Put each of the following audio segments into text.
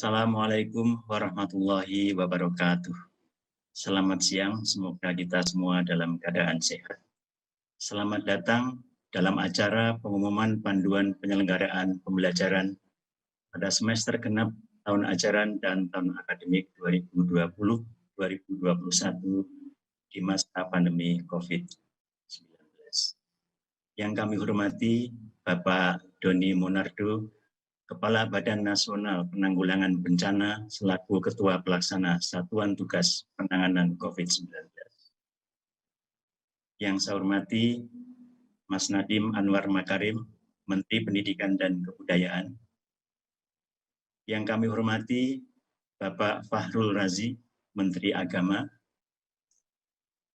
Assalamualaikum warahmatullahi wabarakatuh. Selamat siang, semoga kita semua dalam keadaan sehat. Selamat datang dalam acara pengumuman panduan penyelenggaraan pembelajaran pada semester genap tahun ajaran dan tahun akademik 2020-2021 di masa pandemi COVID-19. Yang kami hormati Bapak Doni Monardo, Kepala Badan Nasional Penanggulangan Bencana selaku Ketua Pelaksana Satuan Tugas Penanganan COVID-19. Yang saya hormati Mas Nadiem Anwar Makarim, Menteri Pendidikan dan Kebudayaan. Yang kami hormati Bapak Fahrul Razi, Menteri Agama.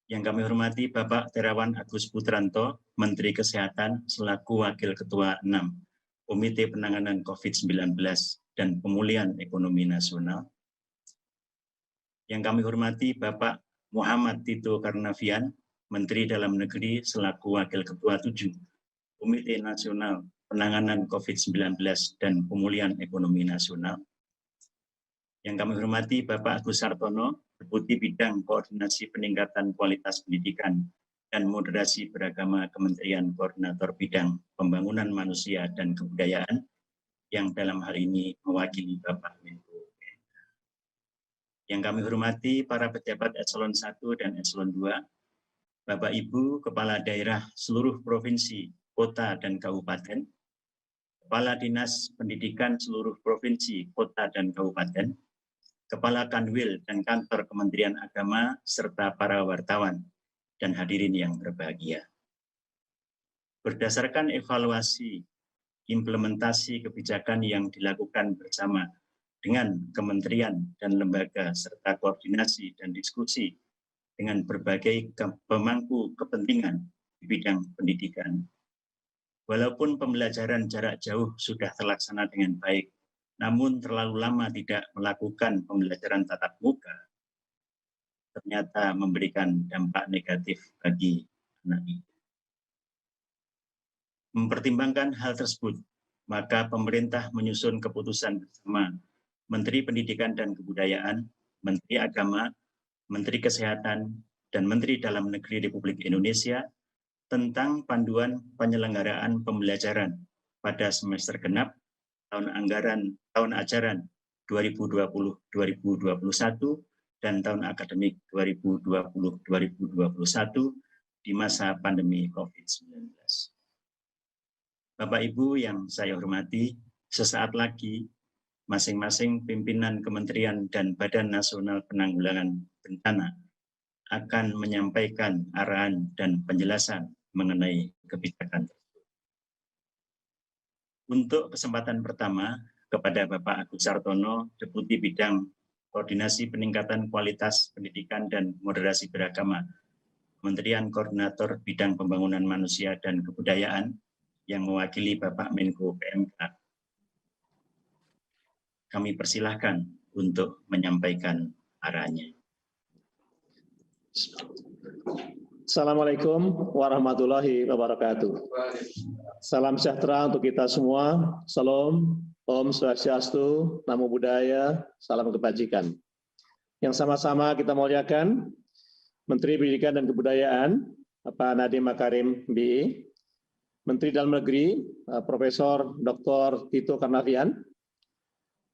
Yang kami hormati Bapak Terawan Agus Putranto, Menteri Kesehatan selaku Wakil Ketua 6 Komite Penanganan COVID-19 dan Pemulihan Ekonomi Nasional. Yang kami hormati Bapak Muhammad Tito Karnavian, Menteri Dalam Negeri selaku Wakil Ketua 7 Komite Nasional Penanganan COVID-19 dan Pemulihan Ekonomi Nasional. Yang kami hormati Bapak Agus Sartono, Deputi Bidang Koordinasi Peningkatan Kualitas Pendidikan dan Moderasi Beragama Kementerian Koordinator Bidang Pembangunan Manusia dan Kebudayaan yang dalam hal ini mewakili Bapak Menko. Yang kami hormati para pejabat Eselon 1 dan Eselon 2, Bapak Ibu Kepala Daerah seluruh provinsi, kota, dan kabupaten, Kepala Dinas Pendidikan seluruh provinsi, kota, dan kabupaten, Kepala Kanwil dan Kantor Kementerian Agama, serta para wartawan dan hadirin yang berbahagia. Berdasarkan evaluasi implementasi kebijakan yang dilakukan bersama dengan kementerian dan lembaga serta koordinasi dan diskusi dengan berbagai pemangku kepentingan di bidang pendidikan. Walaupun pembelajaran jarak jauh sudah terlaksana dengan baik, namun terlalu lama tidak melakukan pembelajaran tatap muka, ternyata memberikan dampak negatif bagi anak didik. Mempertimbangkan hal tersebut, maka pemerintah menyusun keputusan bersama Menteri Pendidikan dan Kebudayaan, Menteri Agama, Menteri Kesehatan, dan Menteri Dalam Negeri Republik Indonesia tentang panduan penyelenggaraan pembelajaran pada semester genap tahun ajaran 2020-2021 dan tahun akademik 2020-2021 di masa pandemi COVID-19. Bapak Ibu yang saya hormati, sesaat lagi masing-masing pimpinan kementerian dan Badan Nasional Penanggulangan Bencana akan menyampaikan arahan dan penjelasan mengenai kebijakan tersebut. Untuk kesempatan pertama, kepada Bapak Agus Sartono, Deputi Bidang Koordinasi Peningkatan Kualitas Pendidikan dan Moderasi Beragama, Kementerian Koordinator Bidang Pembangunan Manusia dan Kebudayaan yang mewakili Bapak Menko PMK. Kami persilahkan untuk menyampaikan arahannya. Assalamualaikum warahmatullahi wabarakatuh. Salam sejahtera untuk kita semua. Salam, Om Swastiastu, Namo Buddhaya, salam kebajikan. Yang sama-sama kita muliakan Menteri Pendidikan dan Kebudayaan, Bapak Nadiem Makarim MBI, Menteri Dalam Negeri, Profesor Dr. Tito Karnavian,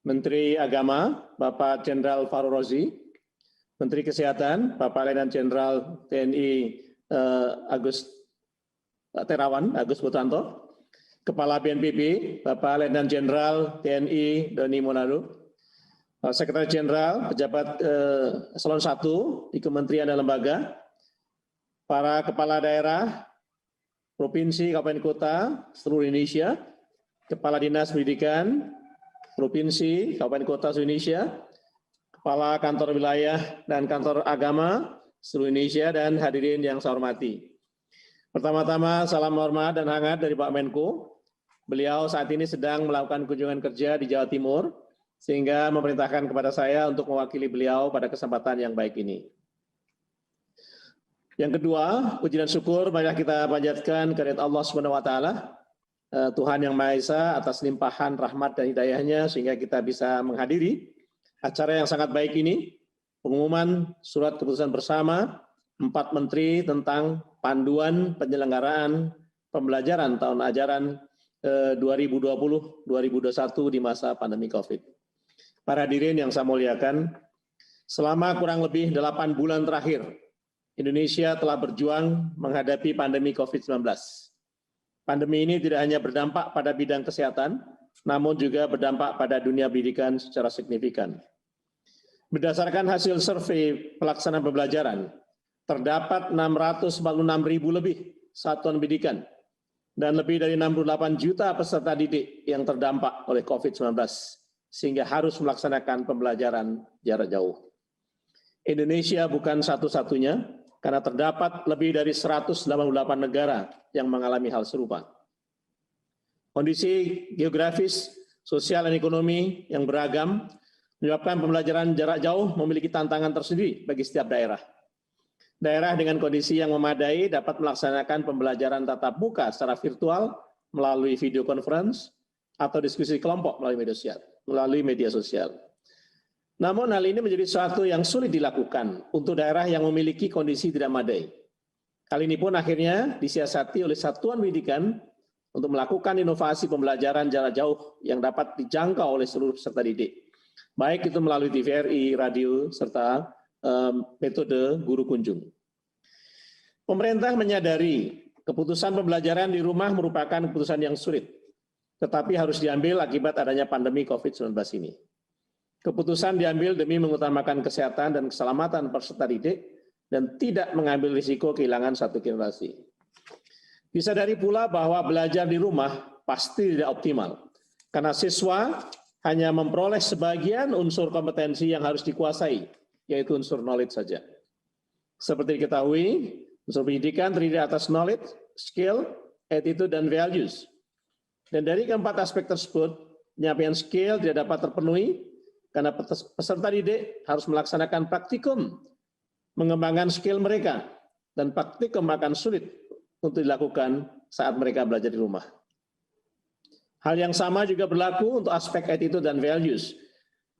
Menteri Agama, Bapak Jenderal Fahrul Razi, Menteri Kesehatan, Bapak Letnan Jenderal TNI Terawan Agus Putranto, Kepala BNPB, Bapak Letnan Jenderal TNI Doni Monardo, Sekretaris Jenderal, pejabat Eselon 1 di Kementerian dan Lembaga, para Kepala Daerah, Provinsi, Kabupaten Kota, seluruh Indonesia, Kepala Dinas Pendidikan, Provinsi, Kabupaten Kota seluruh Indonesia, Kepala Kantor Wilayah dan Kantor Agama seluruh Indonesia, dan hadirin yang saya hormati. Pertama-tama, salam hormat dan hangat dari Pak Menko. Beliau saat ini sedang melakukan kunjungan kerja di Jawa Timur, sehingga memerintahkan kepada saya untuk mewakili beliau pada kesempatan yang baik ini. Yang kedua, puji dan syukur banyak kita panjatkan kehadirat Allah Subhanahu wa taala Tuhan Yang Maha Esa atas limpahan rahmat dan hidayahnya sehingga kita bisa menghadiri acara yang sangat baik ini, pengumuman surat keputusan bersama 4 menteri tentang panduan penyelenggaraan pembelajaran tahun ajaran 2020-2021 di masa pandemi COVID. Para hadirin yang saya muliakan, selama kurang lebih 8 bulan terakhir, Indonesia telah berjuang menghadapi pandemi COVID-19. Pandemi ini tidak hanya berdampak pada bidang kesehatan, namun juga berdampak pada dunia pendidikan secara signifikan. Berdasarkan hasil survei pelaksanaan pembelajaran, terdapat 646.000 lebih satuan pendidikan dan lebih dari 68 juta peserta didik yang terdampak oleh COVID-19, sehingga harus melaksanakan pembelajaran jarak jauh. Indonesia bukan satu-satunya, karena terdapat lebih dari 188 negara yang mengalami hal serupa. Kondisi geografis, sosial, dan ekonomi yang beragam menyebabkan pembelajaran jarak jauh memiliki tantangan tersendiri bagi setiap daerah. Daerah dengan kondisi yang memadai dapat melaksanakan pembelajaran tatap muka secara virtual melalui video conference atau diskusi kelompok melalui media sosial. Namun hal ini menjadi sesuatu yang sulit dilakukan untuk daerah yang memiliki kondisi tidak memadai. Hal ini pun akhirnya disiasati oleh satuan pendidikan untuk melakukan inovasi pembelajaran jarak jauh yang dapat dijangkau oleh seluruh peserta didik, baik itu melalui TVRI, radio, serta metode guru kunjung. Pemerintah menyadari keputusan pembelajaran di rumah merupakan keputusan yang sulit, tetapi harus diambil akibat adanya pandemi COVID-19 ini. Keputusan diambil demi mengutamakan kesehatan dan keselamatan peserta didik dan tidak mengambil risiko kehilangan satu generasi. Disadari pula bahwa belajar di rumah pasti tidak optimal, karena siswa hanya memperoleh sebagian unsur kompetensi yang harus dikuasai, yaitu unsur knowledge saja. Seperti diketahui, unsur pendidikan terdiri atas knowledge, skill, attitude, dan values. Dan dari keempat aspek tersebut, penyampaian skill tidak dapat terpenuhi karena peserta didik harus melaksanakan praktikum, mengembangkan skill mereka, dan praktikum akan sulit untuk dilakukan saat mereka belajar di rumah. Hal yang sama juga berlaku untuk aspek attitude dan values,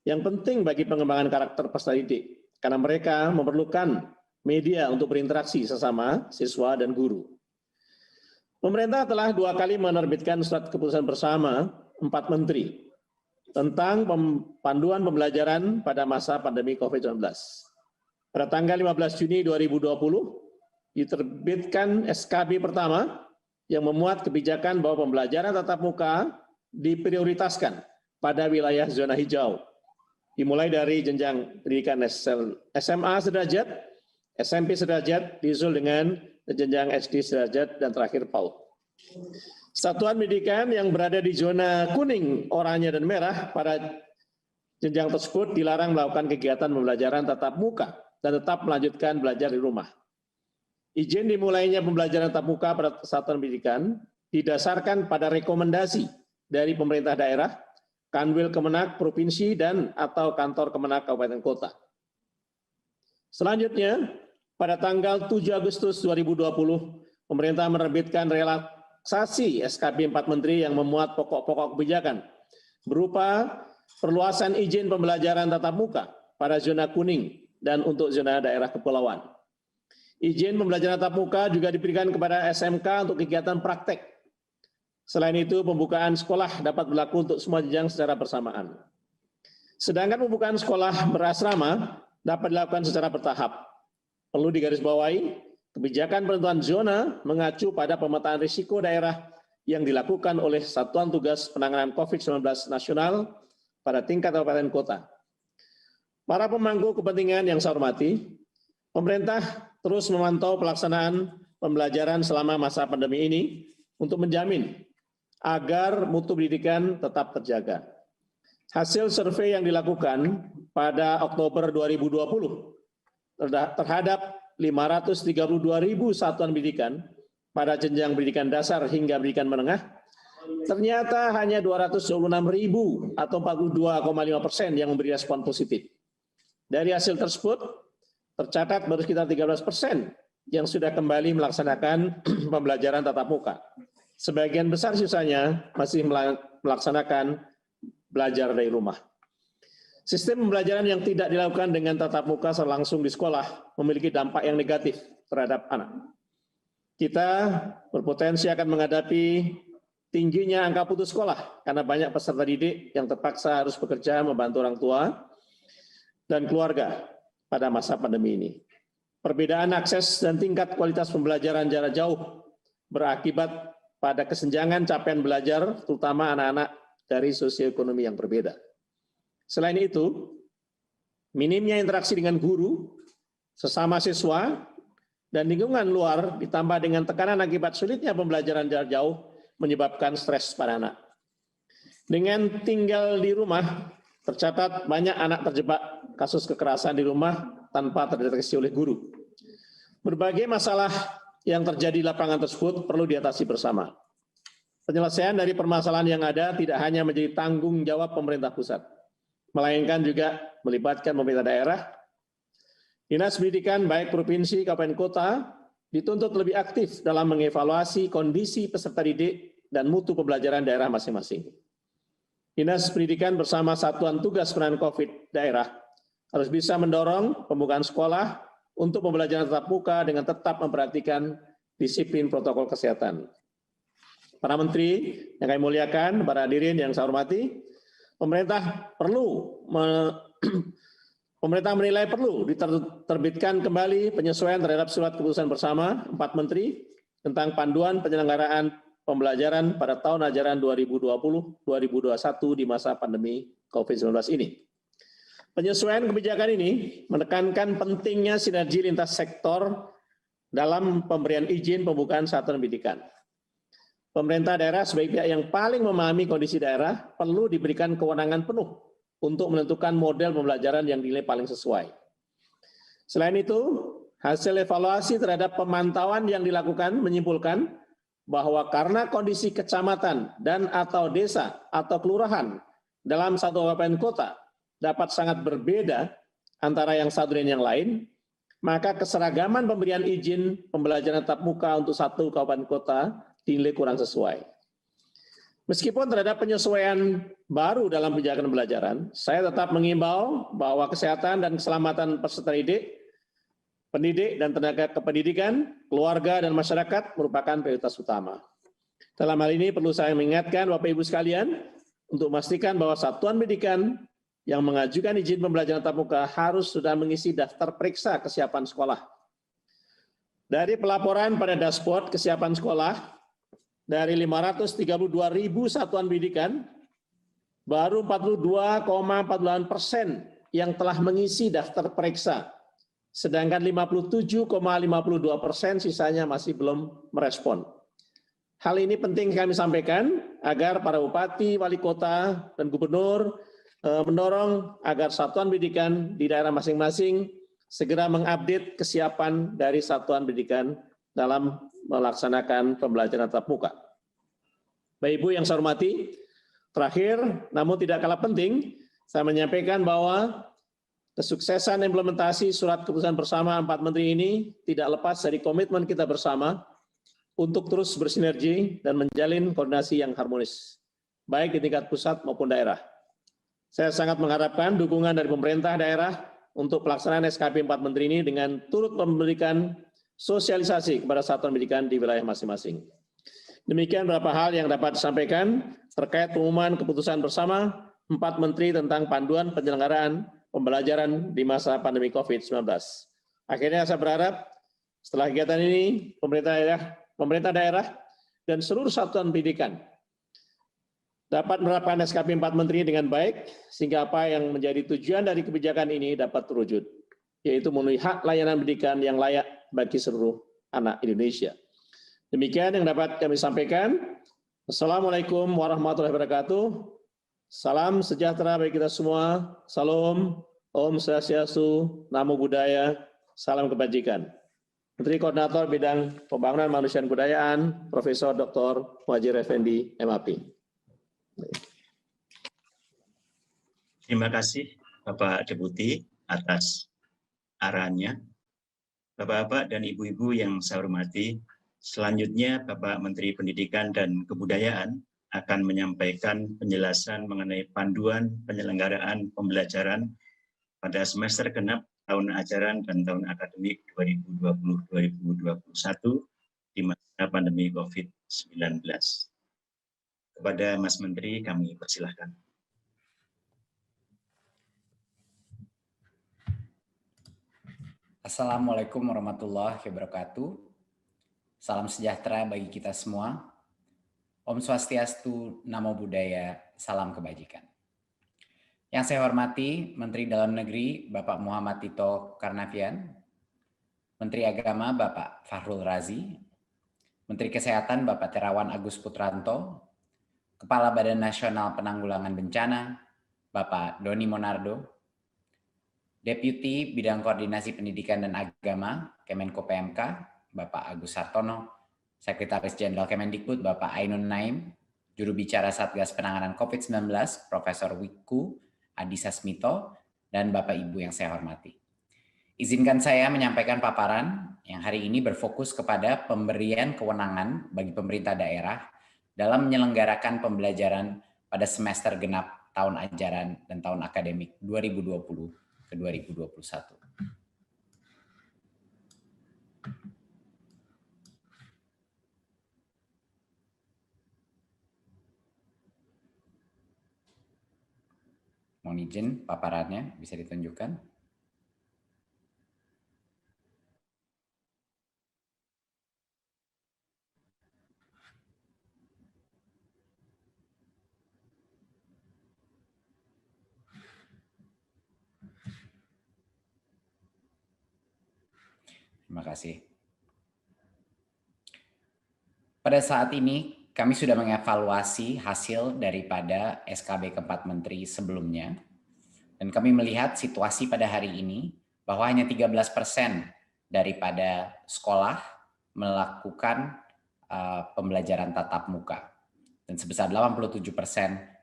yang penting bagi pengembangan karakter peserta didik, karena mereka memerlukan media untuk berinteraksi sesama siswa dan guru. Pemerintah telah 2 kali menerbitkan surat keputusan bersama 4 menteri tentang panduan pembelajaran pada masa pandemi COVID-19. Pada tanggal 15 Juni 2020, diterbitkan SKB pertama yang memuat kebijakan bahwa pembelajaran tatap muka diprioritaskan pada wilayah zona hijau, dimulai dari jenjang pendidikan SMA sederajat, SMP sederajat, disusul dengan jenjang SD sederajat, dan terakhir PAUD. Satuan pendidikan yang berada di zona kuning, oranye, dan merah pada jenjang tersebut dilarang melakukan kegiatan pembelajaran tatap muka dan tetap melanjutkan belajar di rumah. Izin dimulainya pembelajaran tatap muka pada satuan pendidikan didasarkan pada rekomendasi dari pemerintah daerah, Kanwil Kemenak Provinsi, dan atau Kantor Kemenak Kabupaten Kota. Selanjutnya, pada tanggal 7 Agustus 2020, pemerintah menerbitkan relaksasi SKB 4 Menteri yang memuat pokok-pokok kebijakan berupa perluasan izin pembelajaran tatap muka pada zona kuning dan untuk zona daerah kepulauan. Izin pembelajaran tatap muka juga diberikan kepada SMK untuk kegiatan praktek. Selain itu, pembukaan sekolah dapat berlaku untuk semua jenjang secara bersamaan. Sedangkan pembukaan sekolah berasrama dapat dilakukan secara bertahap. Perlu digarisbawahi, kebijakan penentuan zona mengacu pada pemetaan risiko daerah yang dilakukan oleh Satuan Tugas Penanganan COVID-19 Nasional pada tingkat kabupaten kota. Para pemangku kepentingan yang saya hormati, pemerintah terus memantau pelaksanaan pembelajaran selama masa pandemi ini untuk menjamin agar mutu pendidikan tetap terjaga. Hasil survei yang dilakukan pada Oktober 2020 terhadap 532.000 satuan pendidikan pada jenjang pendidikan dasar hingga pendidikan menengah, ternyata hanya 226.000 atau 42,5% yang memberi respon positif. Dari hasil tersebut, tercatat baru sekitar 13% yang sudah kembali melaksanakan pembelajaran tatap muka. Sebagian besar sisanya masih melaksanakan belajar dari rumah. Sistem pembelajaran yang tidak dilakukan dengan tatap muka secara langsung di sekolah memiliki dampak yang negatif terhadap anak. Kita berpotensi akan menghadapi tingginya angka putus sekolah karena banyak peserta didik yang terpaksa harus bekerja membantu orang tua dan keluarga pada masa pandemi ini. Perbedaan akses dan tingkat kualitas pembelajaran jarak jauh berakibat pada kesenjangan capaian belajar, terutama anak-anak dari sosioekonomi yang berbeda. Selain itu, minimnya interaksi dengan guru, sesama siswa, dan lingkungan luar ditambah dengan tekanan akibat sulitnya pembelajaran jarak jauh menyebabkan stres pada anak. Dengan tinggal di rumah, tercatat banyak anak terjebak kasus kekerasan di rumah tanpa terdeteksi oleh guru. Berbagai masalah yang terjadi di lapangan tersebut perlu diatasi bersama. Penyelesaian dari permasalahan yang ada tidak hanya menjadi tanggung jawab pemerintah pusat, melainkan juga melibatkan pemerintah daerah. Dinas Pendidikan baik provinsi, kabupaten, kota dituntut lebih aktif dalam mengevaluasi kondisi peserta didik dan mutu pembelajaran daerah masing-masing. Dinas Pendidikan bersama Satuan Tugas Penanganan COVID daerah harus bisa mendorong pembukaan sekolah untuk pembelajaran tatap muka dengan tetap memperhatikan disiplin protokol kesehatan. Para menteri yang kami muliakan, para hadirin yang saya hormati, pemerintah menilai perlu diterbitkan kembali penyesuaian terhadap surat keputusan bersama 4 menteri tentang panduan penyelenggaraan pembelajaran pada tahun ajaran 2020-2021 di masa pandemi COVID-19 ini. Penyesuaian kebijakan ini menekankan pentingnya sinergi lintas sektor dalam pemberian izin pembukaan satuan pendidikan. Pemerintah daerah sebagai pihak yang paling memahami kondisi daerah perlu diberikan kewenangan penuh untuk menentukan model pembelajaran yang dinilai paling sesuai. Selain itu, hasil evaluasi terhadap pemantauan yang dilakukan menyimpulkan bahwa karena kondisi kecamatan dan atau desa atau kelurahan dalam satu kabupaten kota dapat sangat berbeda antara yang satu dan yang lain, maka keseragaman pemberian izin pembelajaran tatap muka untuk satu kabupaten kota dinilai kurang sesuai. Meskipun terhadap penyesuaian baru dalam kebijakan pembelajaran, saya tetap mengimbau bahwa kesehatan dan keselamatan peserta didik, pendidik dan tenaga kependidikan, keluarga dan masyarakat merupakan prioritas utama. Dalam hal ini perlu saya mengingatkan Bapak Ibu sekalian untuk memastikan bahwa satuan pendidikan yang mengajukan izin pembelajaran tatap muka harus sudah mengisi daftar periksa kesiapan sekolah. Dari pelaporan pada dashboard kesiapan sekolah, dari 532.000 satuan pendidikan, baru 42,48% yang telah mengisi daftar periksa, sedangkan 57,52% sisanya masih belum merespon. Hal ini penting kami sampaikan agar para bupati, wali kota, dan gubernur mendorong agar satuan pendidikan di daerah masing-masing segera mengupdate kesiapan dari satuan pendidikan dalam melaksanakan pembelajaran tatap muka. Bapak Ibu yang saya hormati, terakhir namun tidak kalah penting, saya menyampaikan bahwa kesuksesan implementasi surat keputusan bersama 4 menteri ini tidak lepas dari komitmen kita bersama untuk terus bersinergi dan menjalin koordinasi yang harmonis, baik di tingkat pusat maupun daerah. Saya sangat mengharapkan dukungan dari pemerintah daerah untuk pelaksanaan SKP 4 menteri ini dengan turut memberikan sosialisasi kepada satuan pendidikan di wilayah masing-masing. Demikian beberapa hal yang dapat disampaikan terkait pengumuman keputusan bersama 4 menteri tentang panduan penyelenggaraan pembelajaran di masa pandemi COVID-19. Akhirnya saya berharap setelah kegiatan ini pemerintah daerah dan seluruh satuan pendidikan dapat menerapkan SKP 4 menteri dengan baik sehingga apa yang menjadi tujuan dari kebijakan ini dapat terwujud, yaitu memenuhi hak layanan pendidikan yang layak bagi seluruh anak Indonesia. Demikian yang dapat kami sampaikan. Assalamualaikum warahmatullahi wabarakatuh. Salam sejahtera bagi kita semua. Salam, Om Swastiastu, Namo Buddhaya, salam kebajikan. Menteri Koordinator Bidang Pembangunan Manusia dan Kebudayaan, Profesor Dr. Muhadjir Effendi, MAP. Terima kasih Bapak Deputi atas arahannya. Bapak-bapak dan ibu-ibu yang saya hormati, Selanjutnya, Bapak Menteri Pendidikan dan Kebudayaan akan menyampaikan penjelasan mengenai panduan penyelenggaraan pembelajaran pada semester genap tahun ajaran dan tahun akademik 2020-2021 di masa pandemi COVID-19. Kepada Mas Menteri, kami persilahkan. Assalamualaikum warahmatullahi wabarakatuh. Salam sejahtera bagi kita semua. Om Swastiastu, Namo Buddhaya, salam kebajikan. Yang saya hormati Menteri Dalam Negeri Bapak Muhammad Tito Karnavian, Menteri Agama Bapak Fahrul Razi, Menteri Kesehatan Bapak Terawan Agus Putranto, Kepala Badan Nasional Penanggulangan Bencana Bapak Doni Monardo, Deputi Bidang Koordinasi Pendidikan dan Agama Kemenko PMK Bapak Agus Sartono, Sekretaris Jenderal Kemendikbud Bapak Ainun Naim, Juru Bicara Satgas Penanganan COVID-19 Profesor Wiku Adhisa Smito, dan Bapak Ibu yang saya hormati. Izinkan saya menyampaikan paparan yang hari ini berfokus kepada pemberian kewenangan bagi pemerintah daerah dalam menyelenggarakan pembelajaran pada semester genap tahun ajaran dan tahun akademik 2020 ke 2021. Mohon izin paparannya bisa ditunjukkan. Terima kasih. Pada saat ini kami sudah mengevaluasi hasil daripada SKB keempat menteri sebelumnya, dan kami melihat situasi pada hari ini bahwa hanya 13% daripada sekolah melakukan pembelajaran tatap muka, dan sebesar 87%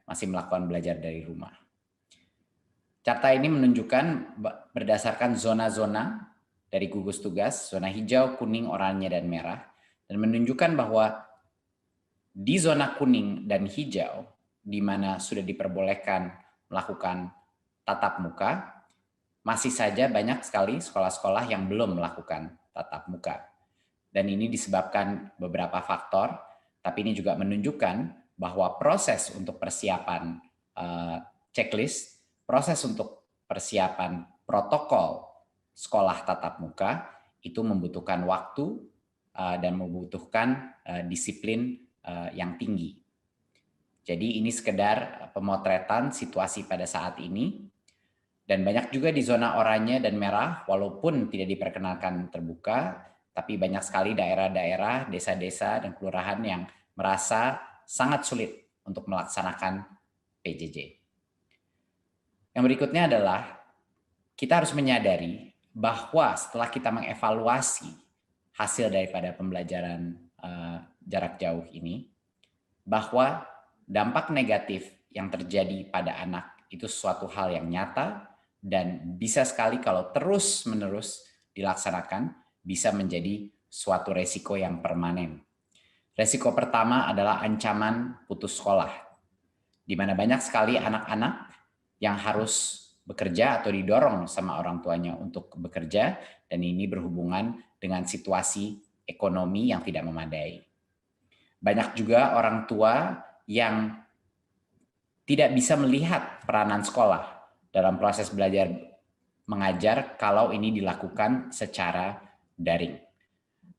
masih melakukan belajar dari rumah. Carta ini menunjukkan berdasarkan zona-zona dari gugus tugas, zona hijau, kuning, oranye, dan merah, dan menunjukkan bahwa di zona kuning dan hijau, di mana sudah diperbolehkan melakukan tatap muka, masih saja banyak sekali sekolah-sekolah yang belum melakukan tatap muka. Dan ini disebabkan beberapa faktor, tapi ini juga menunjukkan bahwa proses untuk persiapan checklist, proses untuk persiapan protokol sekolah tatap muka itu membutuhkan waktu dan membutuhkan disiplin yang tinggi. Jadi ini sekedar pemotretan situasi pada saat ini, dan banyak juga di zona oranye dan merah walaupun tidak diperkenalkan terbuka, tapi banyak sekali daerah-daerah, desa-desa dan kelurahan yang merasa sangat sulit untuk melaksanakan PJJ. Yang berikutnya adalah kita harus menyadari bahwa setelah kita mengevaluasi hasil daripada pembelajaran jarak jauh ini, bahwa dampak negatif yang terjadi pada anak itu suatu hal yang nyata dan bisa sekali kalau terus-menerus dilaksanakan bisa menjadi suatu resiko yang permanen. Resiko pertama adalah ancaman putus sekolah, di mana banyak sekali anak-anak yang harus bekerja atau didorong sama orang tuanya untuk bekerja, dan ini berhubungan dengan situasi ekonomi yang tidak memadai. Banyak juga orang tua yang tidak bisa melihat peranan sekolah dalam proses belajar mengajar kalau ini dilakukan secara daring.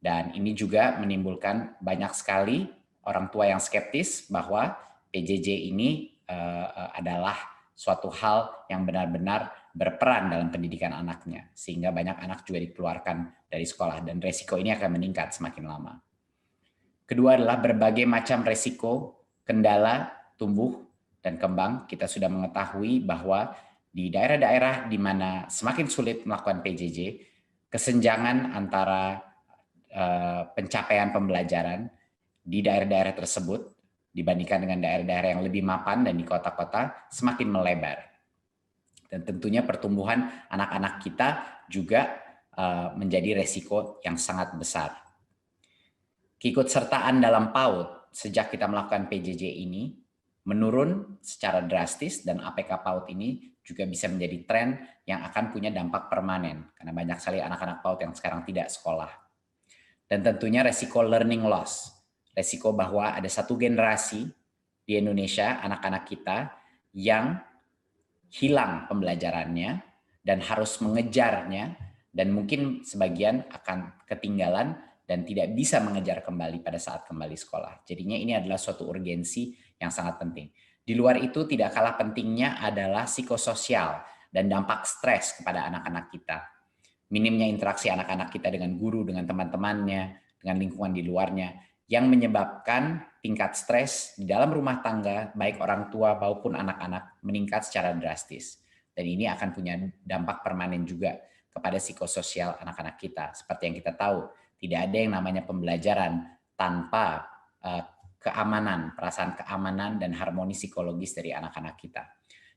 Dan ini juga menimbulkan banyak sekali orang tua yang skeptis bahwa PJJ ini adalah suatu hal yang benar-benar berperan dalam pendidikan anaknya, sehingga banyak anak juga dikeluarkan dari sekolah, dan resiko ini akan meningkat semakin lama. Kedua adalah berbagai macam resiko, kendala, tumbuh, dan kembang. Kita sudah mengetahui bahwa di daerah-daerah di mana semakin sulit melakukan PJJ, kesenjangan antara pencapaian pembelajaran di daerah-daerah tersebut dibandingkan dengan daerah-daerah yang lebih mapan dan di kota-kota semakin melebar. Dan tentunya pertumbuhan anak-anak kita juga menjadi resiko yang sangat besar. Keikutsertaan dalam PAUD sejak kita melakukan PJJ ini menurun secara drastis, dan APK PAUD ini juga bisa menjadi tren yang akan punya dampak permanen karena banyak sekali anak-anak PAUD yang sekarang tidak sekolah. Dan tentunya resiko learning loss, resiko bahwa ada satu generasi di Indonesia, anak-anak kita yang hilang pembelajarannya dan harus mengejarnya, dan mungkin sebagian akan ketinggalan dan tidak bisa mengejar kembali pada saat kembali sekolah. Jadinya ini adalah suatu urgensi yang sangat penting. Di luar itu tidak kalah pentingnya adalah psikososial dan dampak stres kepada anak-anak kita. Minimnya interaksi anak-anak kita dengan guru, dengan teman-temannya, dengan lingkungan di luarnya, yang menyebabkan tingkat stres di dalam rumah tangga, baik orang tua maupun anak-anak, meningkat secara drastis. Dan ini akan punya dampak permanen juga kepada psikososial anak-anak kita. Seperti yang kita tahu, tidak ada yang namanya pembelajaran tanpa keamanan, perasaan keamanan dan harmoni psikologis dari anak-anak kita.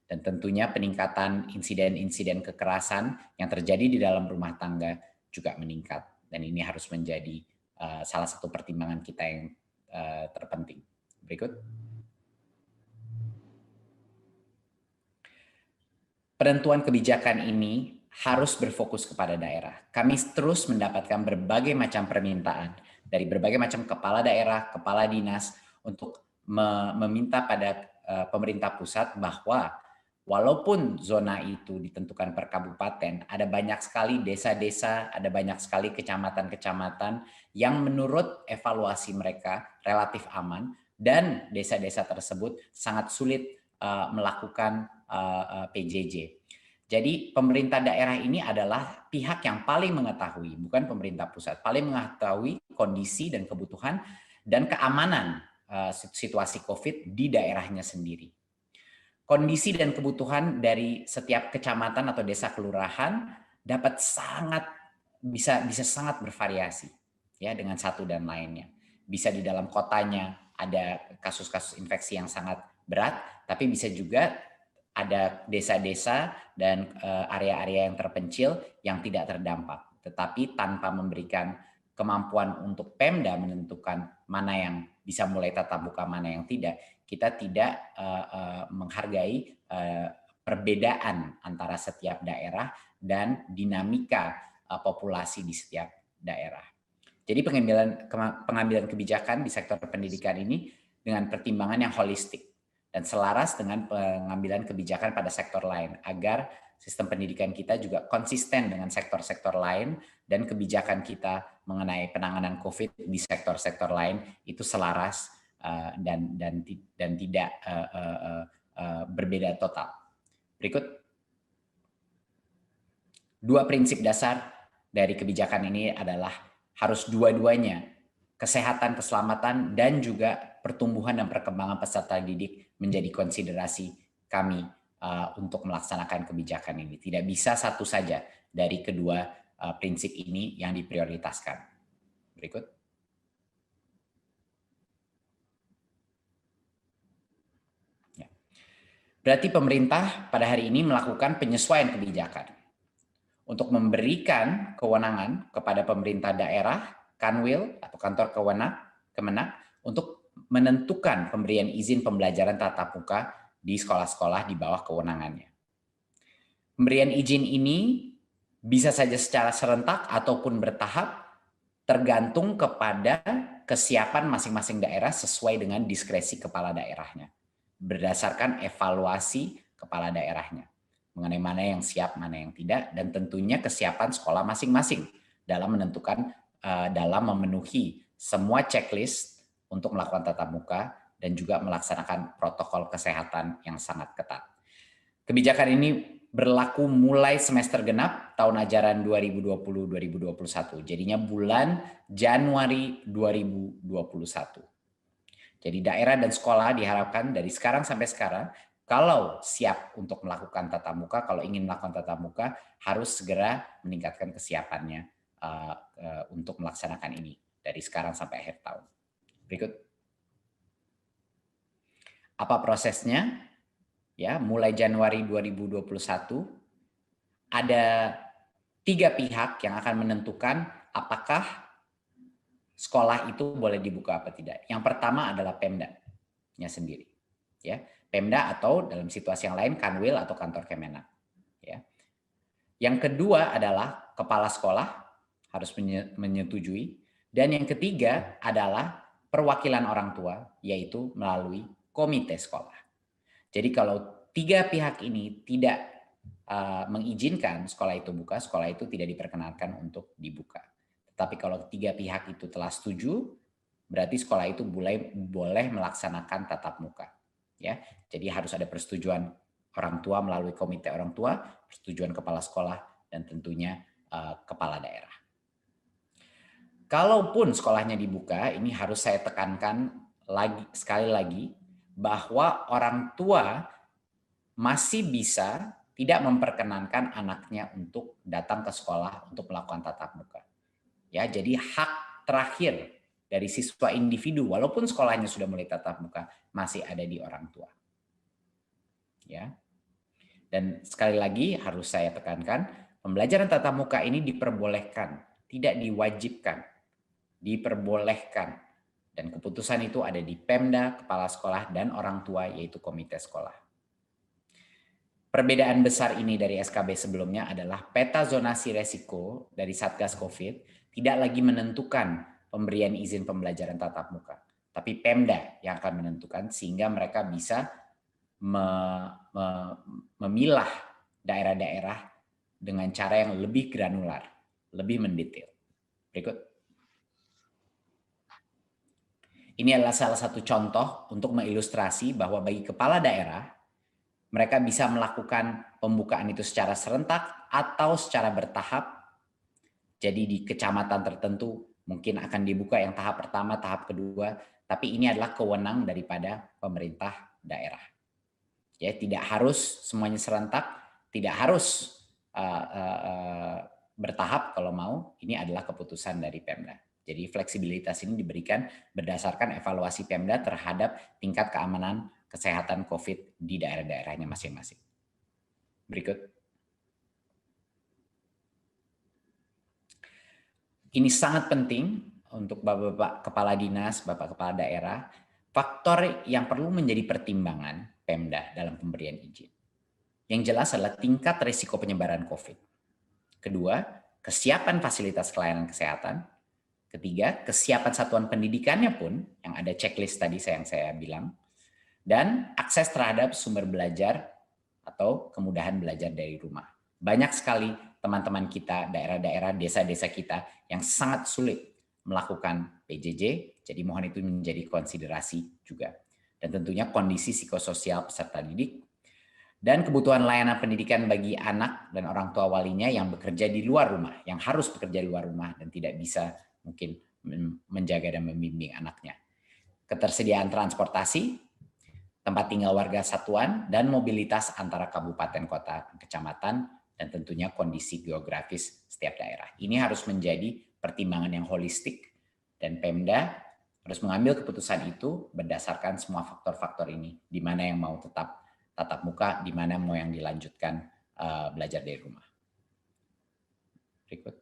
Dan tentunya peningkatan insiden-insiden kekerasan yang terjadi di dalam rumah tangga juga meningkat. Dan ini harus menjadi salah satu pertimbangan kita yang terpenting. Berikut. Penentuan kebijakan ini harus berfokus kepada daerah. Kami terus mendapatkan berbagai macam permintaan dari berbagai macam kepala daerah, kepala dinas untuk meminta pada pemerintah pusat bahwa walaupun zona itu ditentukan per kabupaten, ada banyak sekali desa-desa, ada banyak sekali kecamatan-kecamatan yang menurut evaluasi mereka relatif aman, dan desa-desa tersebut sangat sulit melakukan PJJ. Jadi pemerintah daerah ini adalah pihak yang paling mengetahui, bukan pemerintah pusat, paling mengetahui kondisi dan kebutuhan dan keamanan situasi COVID di daerahnya sendiri. Kondisi dan kebutuhan dari setiap kecamatan atau desa kelurahan dapat bisa sangat bervariasi ya dengan satu dan lainnya. Bisa di dalam kotanya ada kasus-kasus infeksi yang sangat berat, tapi bisa juga ada desa-desa dan area-area yang terpencil yang tidak terdampak, tetapi tanpa memberikan kemampuan untuk Pemda menentukan mana yang bisa mulai tatap muka, mana yang tidak. Kita tidak menghargai perbedaan antara setiap daerah dan dinamika populasi di setiap daerah. Jadi pengambilan kebijakan di sektor pendidikan ini dengan pertimbangan yang holistik dan selaras dengan pengambilan kebijakan pada sektor lain, agar sistem pendidikan kita juga konsisten dengan sektor-sektor lain, dan kebijakan kita mengenai penanganan COVID di sektor-sektor lain itu selaras dan tidak berbeda total. Berikut. 2 prinsip dasar dari kebijakan ini adalah harus dua-duanya, kesehatan, keselamatan, dan juga pertumbuhan dan perkembangan peserta didik menjadi konsiderasi kami untuk melaksanakan kebijakan ini. Tidak bisa satu saja dari kedua prinsip ini yang diprioritaskan. Berikut. Ya. Berarti pemerintah pada hari ini melakukan penyesuaian kebijakan untuk memberikan kewenangan kepada pemerintah daerah, Kanwil atau kantor Kemenak untuk menentukan pemberian izin pembelajaran tatap muka di sekolah-sekolah di bawah kewenangannya. Pemberian izin ini bisa saja secara serentak ataupun bertahap, tergantung kepada kesiapan masing-masing daerah sesuai dengan diskresi kepala daerahnya, berdasarkan evaluasi kepala daerahnya mengenai mana yang siap, mana yang tidak, dan tentunya kesiapan sekolah masing-masing dalam menentukan, dalam memenuhi semua checklist untuk melakukan tatap muka dan juga melaksanakan protokol kesehatan yang sangat ketat. Kebijakan ini berlaku mulai semester genap tahun ajaran 2020-2021. Jadinya bulan Januari 2021. Jadi daerah dan sekolah diharapkan dari sekarang sampai sekarang, kalau siap untuk melakukan tatap muka, kalau ingin melakukan tatap muka, harus segera meningkatkan kesiapannya untuk melaksanakan ini dari sekarang sampai akhir tahun. Berikut. Apa prosesnya? Ya, mulai Januari 2021 ada 3 pihak yang akan menentukan apakah sekolah itu boleh dibuka apa tidak. Yang pertama adalah Pemda-nya sendiri. Ya, Pemda atau dalam situasi yang lain Kanwil atau kantor Kemenak. Ya. Yang kedua adalah kepala sekolah harus menyetujui. Dan yang ketiga adalah perwakilan orang tua, yaitu melalui komite sekolah. Jadi kalau tiga pihak ini tidak mengizinkan sekolah itu buka, sekolah itu tidak diperkenankan untuk dibuka. Tetapi kalau tiga pihak itu telah setuju, berarti sekolah itu boleh melaksanakan tatap muka. Ya, jadi harus ada persetujuan orang tua melalui komite orang tua, persetujuan kepala sekolah, dan tentunya kepala daerah. Kalaupun sekolahnya dibuka, ini harus saya tekankan sekali lagi bahwa orang tua masih bisa tidak memperkenankan anaknya untuk datang ke sekolah untuk melakukan tatap muka. Ya, jadi hak terakhir dari siswa individu walaupun sekolahnya sudah mulai tatap muka masih ada di orang tua. Ya. Dan sekali lagi harus saya tekankan, pembelajaran tatap muka ini diperbolehkan, tidak diwajibkan. Diperbolehkan. Dan keputusan itu ada di Pemda, kepala sekolah, dan orang tua, yaitu komite sekolah. Perbedaan besar ini dari SKB sebelumnya adalah peta zonasi resiko dari Satgas COVID tidak lagi menentukan pemberian izin pembelajaran tatap muka, tapi Pemda yang akan menentukan sehingga mereka bisa memilah daerah-daerah dengan cara yang lebih granular, lebih mendetail. Berikut. Ini adalah salah satu contoh untuk mengilustrasi bahwa bagi kepala daerah, mereka bisa melakukan pembukaan itu secara serentak atau secara bertahap. Jadi di kecamatan tertentu mungkin akan dibuka yang tahap pertama, tahap kedua, tapi ini adalah kewenangan daripada pemerintah daerah. Ya, tidak harus semuanya serentak, tidak harus bertahap kalau mau, ini adalah keputusan dari Pemda. Jadi fleksibilitas ini diberikan berdasarkan evaluasi Pemda terhadap tingkat keamanan kesehatan COVID di daerah-daerahnya masing-masing. Berikut. Ini sangat penting untuk Bapak-Bapak Kepala Dinas, Bapak Kepala Daerah, faktor yang perlu menjadi pertimbangan Pemda dalam pemberian izin. Yang jelas adalah tingkat risiko penyebaran COVID. Kedua, kesiapan fasilitas pelayanan kesehatan. Ketiga, kesiapan satuan pendidikannya pun, yang ada checklist tadi yang saya bilang. Dan akses terhadap sumber belajar atau kemudahan belajar dari rumah. Banyak sekali teman-teman kita, daerah-daerah, desa-desa kita yang sangat sulit melakukan PJJ, jadi mohon itu menjadi konsiderasi juga. Dan tentunya kondisi psikososial peserta didik, dan kebutuhan layanan pendidikan bagi anak dan orang tua walinya yang bekerja di luar rumah, yang harus bekerja di luar rumah dan tidak bisa mungkin menjaga dan membimbing anaknya. Ketersediaan transportasi, tempat tinggal warga satuan, dan mobilitas antara kabupaten, kota, kecamatan, dan tentunya kondisi geografis setiap daerah. Ini harus menjadi pertimbangan yang holistik, dan Pemda harus mengambil keputusan itu berdasarkan semua faktor-faktor ini, di mana yang mau tetap tatap muka, di mana mau yang dilanjutkan belajar dari rumah. Berikut.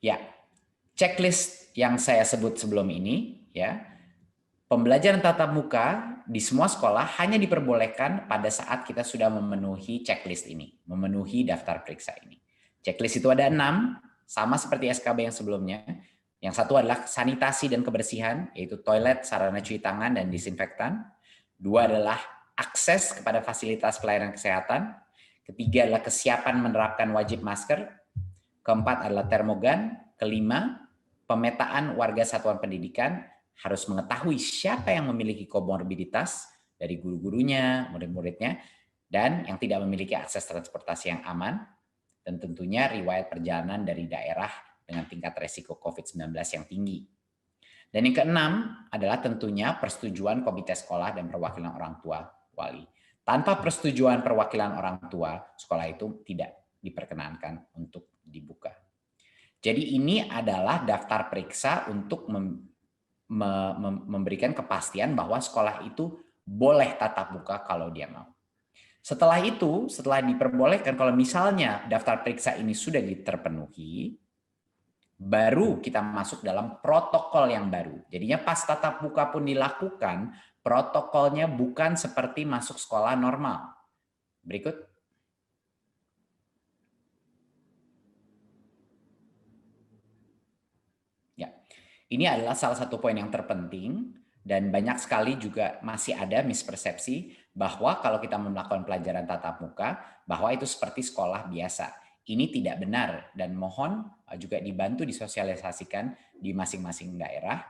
Ya, checklist yang saya sebut sebelum ini, ya, pembelajaran tatap muka di semua sekolah hanya diperbolehkan pada saat kita sudah memenuhi checklist ini, memenuhi daftar periksa ini. Checklist itu ada 6, sama seperti SKB yang sebelumnya. Yang satu adalah sanitasi dan kebersihan, yaitu toilet, sarana cuci tangan, dan disinfektan. 2 adalah akses kepada fasilitas pelayanan kesehatan. Ketiga adalah kesiapan menerapkan wajib masker. Keempat adalah termogan. Kelima, pemetaan warga satuan pendidikan harus mengetahui siapa yang memiliki komorbiditas dari guru-gurunya, murid-muridnya, dan yang tidak memiliki akses transportasi yang aman, dan tentunya riwayat perjalanan dari daerah dengan tingkat resiko COVID-19 yang tinggi. Dan yang keenam adalah tentunya persetujuan komite sekolah dan perwakilan orang tua wali. Tanpa persetujuan perwakilan orang tua, sekolah itu tidak diperkenankan untuk dibuka. Jadi ini adalah daftar periksa untuk memberikan kepastian bahwa sekolah itu boleh tatap muka kalau dia mau. Setelah itu, setelah diperbolehkan, kalau misalnya daftar periksa ini sudah terpenuhi, baru kita masuk dalam protokol yang baru. Jadinya pas tatap muka pun dilakukan, protokolnya bukan seperti masuk sekolah normal. Berikut. Ya, ini adalah salah satu poin yang terpenting dan banyak sekali juga masih ada mispersepsi bahwa kalau kita melakukan pelajaran tatap muka, bahwa itu seperti sekolah biasa. Ini tidak benar dan mohon juga dibantu disosialisasikan di masing-masing daerah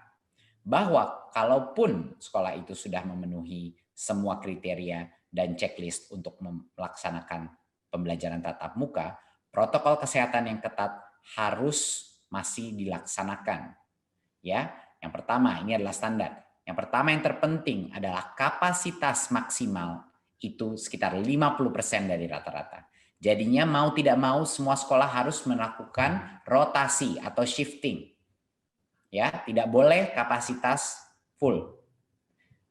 bahwa kalaupun sekolah itu sudah memenuhi semua kriteria dan checklist untuk melaksanakan pembelajaran tatap muka, protokol kesehatan yang ketat harus masih dilaksanakan. Ya, yang pertama ini adalah standar. Yang pertama yang terpenting adalah kapasitas maksimal itu sekitar 50% dari rata-rata. Jadinya mau tidak mau semua sekolah harus melakukan rotasi atau shifting. Ya, tidak boleh kapasitas full.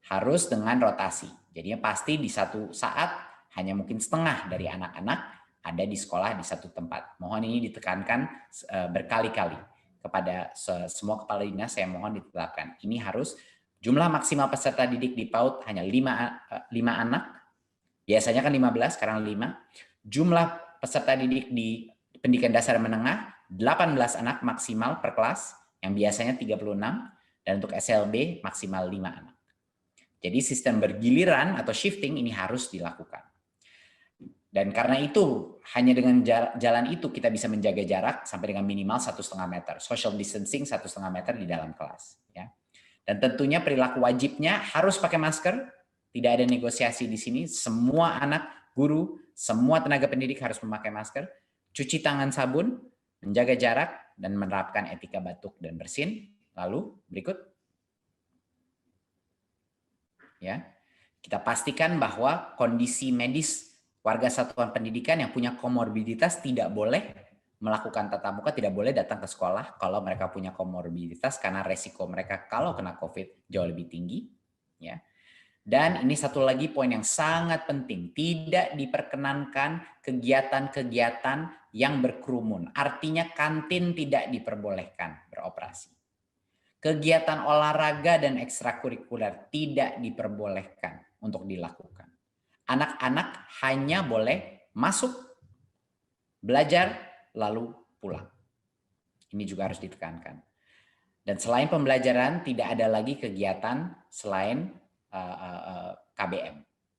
Harus dengan rotasi. Jadinya pasti di satu saat hanya mungkin setengah dari anak-anak ada di sekolah di satu tempat. Mohon ini ditekankan berkali-kali kepada semua kepala dinas, saya mohon ditetapkan. Ini harus jumlah maksimal peserta didik di PAUD hanya 5 anak. Biasanya kan 15, sekarang 5. Jumlah peserta didik di pendidikan dasar menengah 18 anak maksimal per kelas, yang biasanya 36, dan untuk SLB maksimal 5 anak. Jadi sistem bergiliran atau shifting ini harus dilakukan. Dan karena itu, hanya dengan jalan itu kita bisa menjaga jarak sampai dengan minimal 1,5 meter. Social distancing 1,5 meter di dalam kelas. Ya. Dan tentunya perilaku wajibnya harus pakai masker, tidak ada negosiasi di sini, semua anak, guru, semua tenaga pendidik harus memakai masker, cuci tangan sabun, menjaga jarak, dan menerapkan etika batuk dan bersin. Lalu berikut. Ya, kita pastikan bahwa kondisi medis warga satuan pendidikan yang punya komorbiditas tidak boleh melakukan tatap muka, tidak boleh datang ke sekolah kalau mereka punya komorbiditas karena resiko mereka kalau kena COVID jauh lebih tinggi. Ya. Dan ini satu lagi poin yang sangat penting, tidak diperkenankan kegiatan-kegiatan yang berkerumun. Artinya kantin tidak diperbolehkan beroperasi. Kegiatan olahraga dan ekstrakurikuler tidak diperbolehkan untuk dilakukan. Anak-anak hanya boleh masuk, belajar, lalu pulang. Ini juga harus ditekankan. Dan selain pembelajaran, tidak ada lagi kegiatan selain KBM.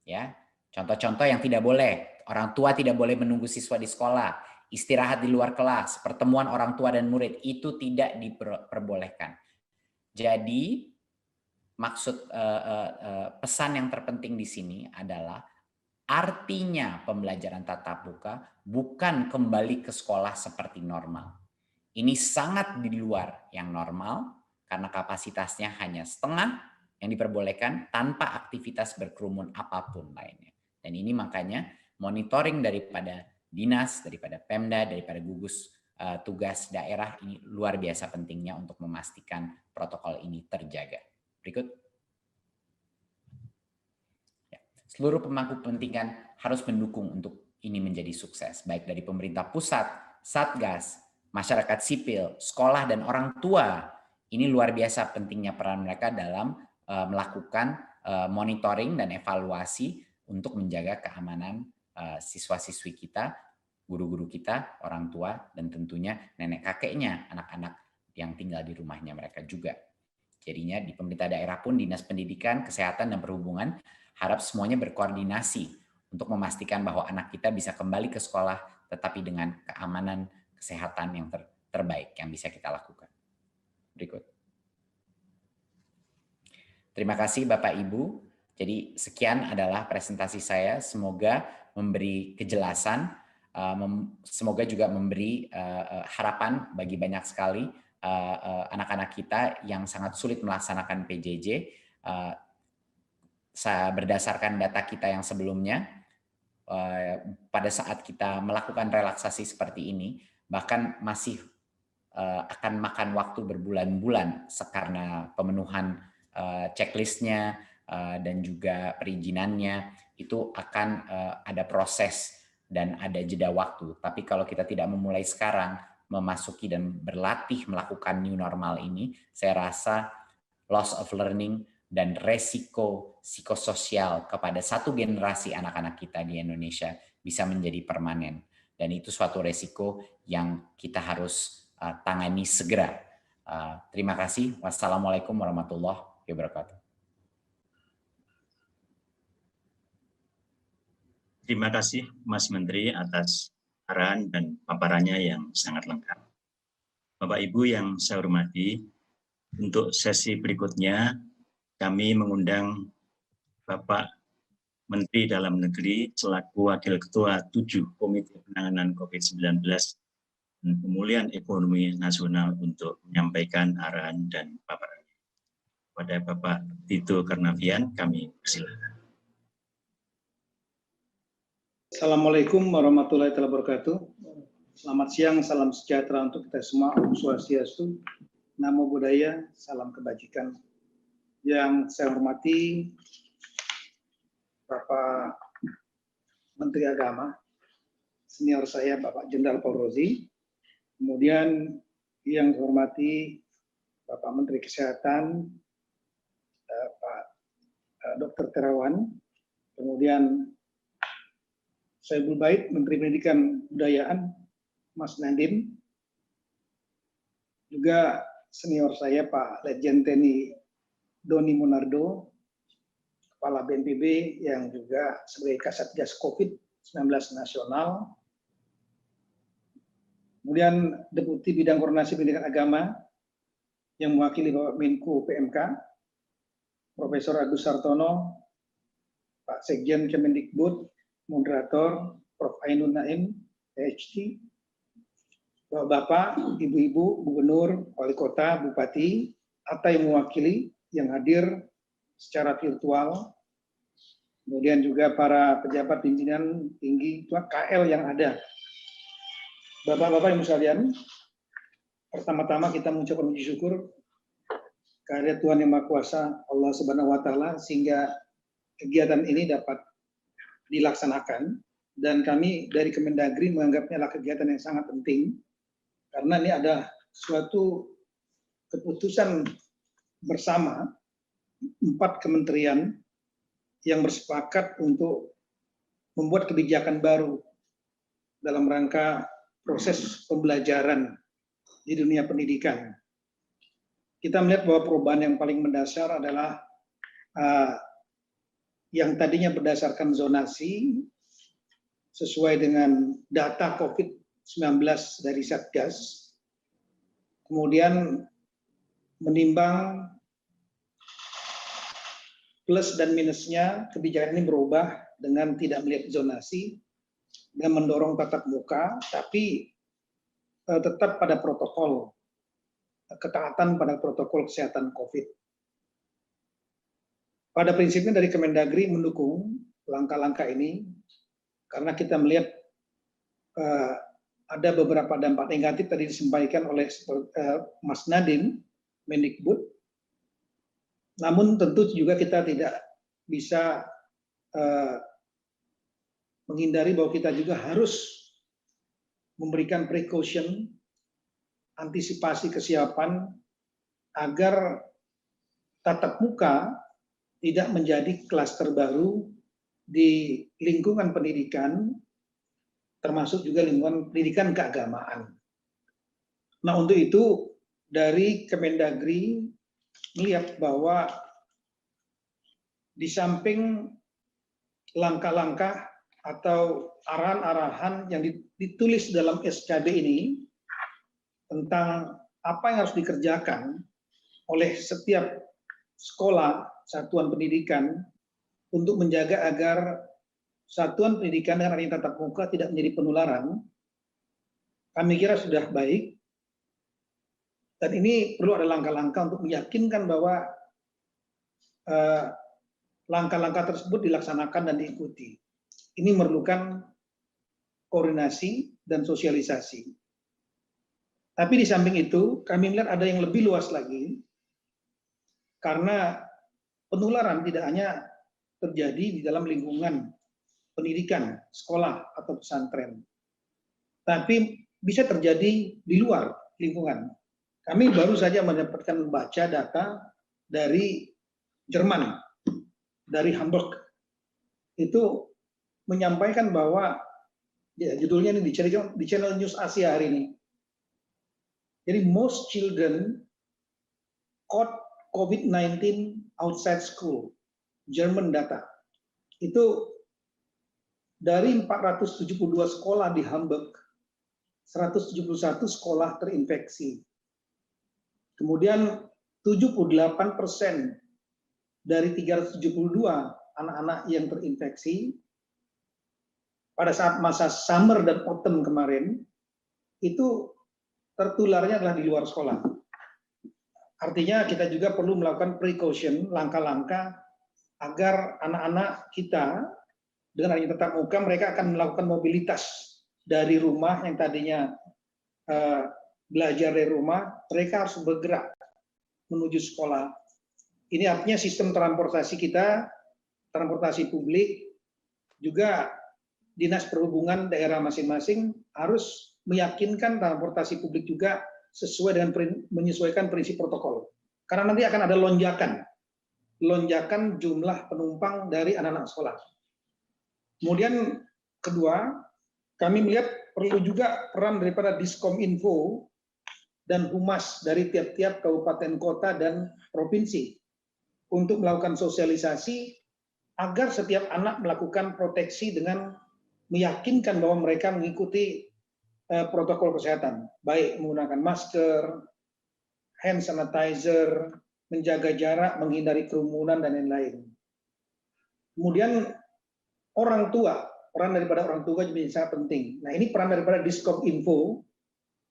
Ya, contoh-contoh yang tidak boleh. Orang tua tidak boleh menunggu siswa di sekolah, istirahat di luar kelas, pertemuan orang tua dan murid itu tidak diperbolehkan. Jadi maksud pesan yang terpenting di sini adalah artinya pembelajaran tatap muka bukan kembali ke sekolah seperti normal. Ini sangat di luar yang normal karena kapasitasnya hanya setengah yang diperbolehkan tanpa aktivitas berkerumun apapun lainnya. Dan ini makanya monitoring daripada dinas, daripada Pemda, daripada gugus tugas daerah ini luar biasa pentingnya untuk memastikan protokol ini terjaga. Berikut. Ya. Seluruh pemangku kepentingan harus mendukung untuk ini menjadi sukses, baik dari pemerintah pusat, Satgas, masyarakat sipil, sekolah, dan orang tua. Ini luar biasa pentingnya peran mereka dalam melakukan monitoring dan evaluasi untuk menjaga keamanan siswa-siswi kita, guru-guru kita, orang tua, dan tentunya nenek kakeknya, anak-anak yang tinggal di rumahnya mereka juga. Jadinya di pemerintah daerah pun Dinas Pendidikan, Kesehatan, dan Perhubungan harap semuanya berkoordinasi untuk memastikan bahwa anak kita bisa kembali ke sekolah tetapi dengan keamanan kesehatan yang terbaik yang bisa kita lakukan. Berikut. Terima kasih Bapak Ibu. Jadi sekian adalah presentasi saya. Semoga memberi kejelasan, semoga juga memberi harapan bagi banyak sekali anak-anak kita yang sangat sulit melaksanakan PJJ. Berdasarkan data kita yang sebelumnya, pada saat kita melakukan relaksasi seperti ini, bahkan masih akan makan waktu berbulan-bulan karena pemenuhan checklistnya, dan juga perizinannya itu akan ada proses dan ada jeda waktu. Tapi kalau kita tidak memulai sekarang, memasuki dan berlatih melakukan new normal ini, saya rasa loss of learning dan resiko psikososial kepada satu generasi anak-anak kita di Indonesia bisa menjadi permanen. Dan itu suatu resiko yang kita harus tangani segera. Terima kasih. Wassalamualaikum warahmatullahi wabarakatuh. Terima kasih Mas Menteri atas arahan dan paparannya yang sangat lengkap. Bapak Ibu yang saya hormati, untuk sesi berikutnya kami mengundang Bapak Menteri Dalam Negeri selaku Wakil Ketua 7 Komite Penanganan COVID-19 dan Pemulihan Ekonomi Nasional untuk menyampaikan arahan dan paparannya. Pada Bapak Tito Karnavian kami persilakan. Assalamualaikum warahmatullahi wabarakatuh. Selamat siang, salam sejahtera untuk kita semua. Om Swastiastu, Namo Buddhaya, salam kebajikan. Yang saya hormati Bapak Menteri Agama, senior saya Bapak Jenderal Faurozi. Kemudian yang saya hormati Bapak Menteri Kesehatan, Pak Dr. Terawan. Kemudian Soebul Bait, Menteri Pendidikan Kebudayaan, Mas Nadiem. Juga senior saya Pak Letjen TNI Doni Monardo, Kepala BNPB yang juga sebagai Kasatgas COVID-19 Nasional. Kemudian Deputi Bidang Koordinasi Pendidikan Agama yang mewakili Bapak Menko PMK, Profesor Agus Sartono, Pak Sekjen Kemendikbud, Moderator Prof. Ainun Naim, PhD, Bapak, Ibu-Ibu, Gubernur, Wali Kota, Bupati, atau yang mewakili yang hadir secara virtual, kemudian juga para pejabat pimpinan tinggi KL yang ada. Bapak-bapak Ibu sekalian, pertama-tama kita mengucapkan puji syukur kehadirat Tuhan Yang Maha Kuasa Allah Subhanahu wa Ta'ala sehingga kegiatan ini dapat dilaksanakan, dan kami dari Kemendagri menganggapnya adalah kegiatan yang sangat penting karena ini ada suatu keputusan bersama 4 kementerian yang bersepakat untuk membuat kebijakan baru dalam rangka proses pembelajaran di dunia pendidikan. Kita melihat bahwa perubahan yang paling mendasar adalah yang tadinya berdasarkan zonasi sesuai dengan data COVID-19 dari Satgas, kemudian menimbang plus dan minusnya, kebijakan ini berubah dengan tidak melihat zonasi, dengan mendorong tatap muka, tapi tetap pada protokol, ketaatan pada protokol kesehatan COVID. Pada prinsipnya dari Kemendagri mendukung langkah-langkah ini karena kita melihat ada beberapa dampak negatif tadi disampaikan oleh Mas Nadiem, Mendikbud. Namun tentu juga kita tidak bisa menghindari bahwa kita juga harus memberikan precaution, antisipasi kesiapan agar tatap muka tidak menjadi klaster baru di lingkungan pendidikan, termasuk juga lingkungan pendidikan keagamaan. Nah, untuk itu dari Kemendagri melihat bahwa di samping langkah-langkah atau arahan-arahan yang ditulis dalam SKB ini tentang apa yang harus dikerjakan oleh setiap sekolah, satuan pendidikan untuk menjaga agar satuan pendidikan dengan adanya tatap muka tidak menjadi penularan, kami kira sudah baik. Dan ini perlu ada langkah-langkah untuk meyakinkan bahwa langkah-langkah tersebut dilaksanakan dan diikuti. Ini memerlukan koordinasi dan sosialisasi. Tapi di samping itu, kami melihat ada yang lebih luas lagi, karena penularan tidak hanya terjadi di dalam lingkungan pendidikan, sekolah atau pesantren, tapi bisa terjadi di luar lingkungan. Kami baru saja mendapatkan baca data dari Jerman, dari Hamburg, itu menyampaikan bahwa ya, judulnya ini di channel News Asia hari ini. Jadi most children caught COVID-19 outside school, German data. Itu dari 472 sekolah di Hamburg, 171 sekolah terinfeksi. Kemudian 78% dari 372 anak-anak yang terinfeksi pada saat masa summer dan autumn kemarin, itu tertularnya adalah di luar sekolah. Artinya kita juga perlu melakukan precaution, langkah-langkah agar anak-anak kita dengan adanya tatap muka mereka akan melakukan mobilitas dari rumah yang tadinya belajar dari rumah, mereka harus bergerak menuju sekolah. Ini artinya sistem transportasi kita, transportasi publik, juga Dinas Perhubungan daerah masing-masing harus meyakinkan transportasi publik juga sesuai dengan menyesuaikan prinsip protokol. Karena nanti akan ada lonjakan jumlah penumpang dari anak-anak sekolah. Kemudian kedua, kami melihat perlu juga peran daripada Diskominfo dan Humas dari tiap-tiap kabupaten kota dan provinsi untuk melakukan sosialisasi agar setiap anak melakukan proteksi dengan meyakinkan bahwa mereka mengikuti protokol kesehatan, baik menggunakan masker, hand sanitizer, menjaga jarak, menghindari kerumunan, dan lain-lain. Kemudian orang tua, peran daripada orang tua juga sangat penting. Nah, ini peran daripada Diskominfo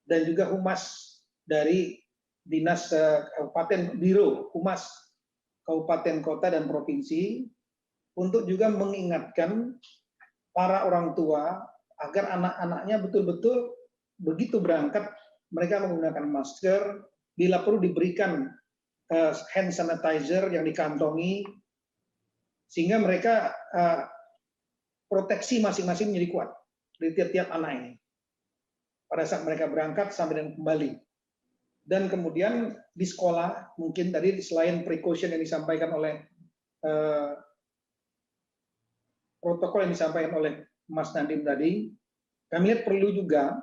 dan juga Humas dari Dinas Kabupaten Biro Humas Kabupaten Kota dan Provinsi untuk juga mengingatkan para orang tua agar anak-anaknya betul-betul begitu berangkat mereka menggunakan masker, bila perlu diberikan hand sanitizer yang dikantongi sehingga mereka proteksi masing-masing menjadi kuat dari tiap-tiap anak ini pada saat mereka berangkat sampai dan kembali. Dan kemudian di sekolah mungkin tadi selain precaution yang disampaikan oleh protokol yang disampaikan oleh Mas Nadiem tadi, kami lihat perlu juga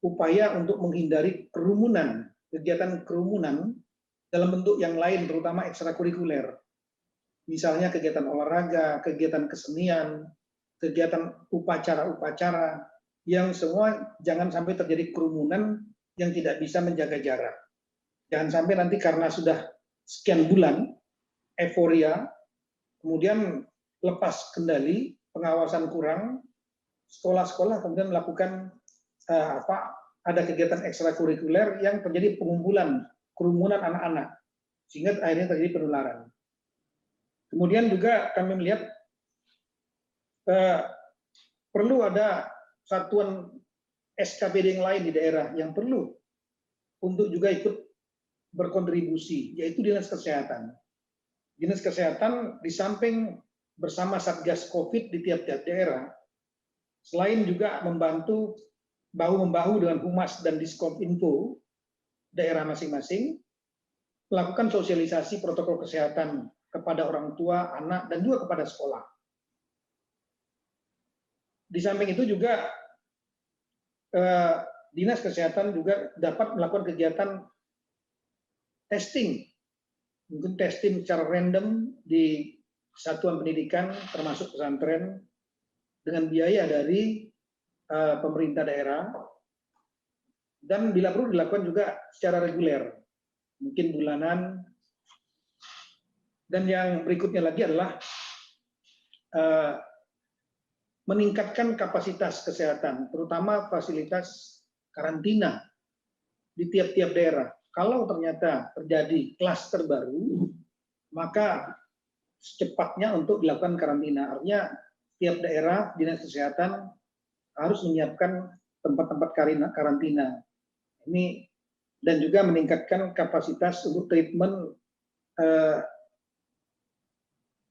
upaya untuk menghindari kerumunan, kegiatan kerumunan dalam bentuk yang lain, terutama ekstrakurikuler. Misalnya kegiatan olahraga, kegiatan kesenian, kegiatan upacara-upacara, yang semua jangan sampai terjadi kerumunan yang tidak bisa menjaga jarak. Jangan sampai nanti karena sudah sekian bulan, euforia, kemudian lepas kendali, pengawasan kurang, sekolah-sekolah kemudian melakukan ada kegiatan ekstrakurikuler yang terjadi pengumpulan kerumunan anak-anak sehingga akhirnya terjadi penularan. Kemudian juga kami melihat perlu ada satuan SKPD yang lain di daerah yang perlu untuk juga ikut berkontribusi, yaitu Dinas Kesehatan. Dinas Kesehatan di samping bersama Satgas COVID di tiap-tiap daerah, selain juga membantu bahu-membahu dengan Humas dan Diskominfo daerah masing-masing, melakukan sosialisasi protokol kesehatan kepada orang tua, anak, dan juga kepada sekolah. Di samping itu juga Dinas Kesehatan juga dapat melakukan kegiatan testing, mungkin testing secara random di satuan pendidikan termasuk pesantren dengan biaya dari pemerintah daerah, dan bila perlu dilakukan juga secara reguler, mungkin bulanan. Dan yang berikutnya lagi adalah meningkatkan kapasitas kesehatan, terutama fasilitas karantina di tiap-tiap daerah. Kalau ternyata terjadi klaster baru, maka secepatnya untuk dilakukan karantina. Artinya tiap daerah Dinas Kesehatan harus menyiapkan tempat-tempat karantina. Ini dan juga meningkatkan kapasitas untuk treatment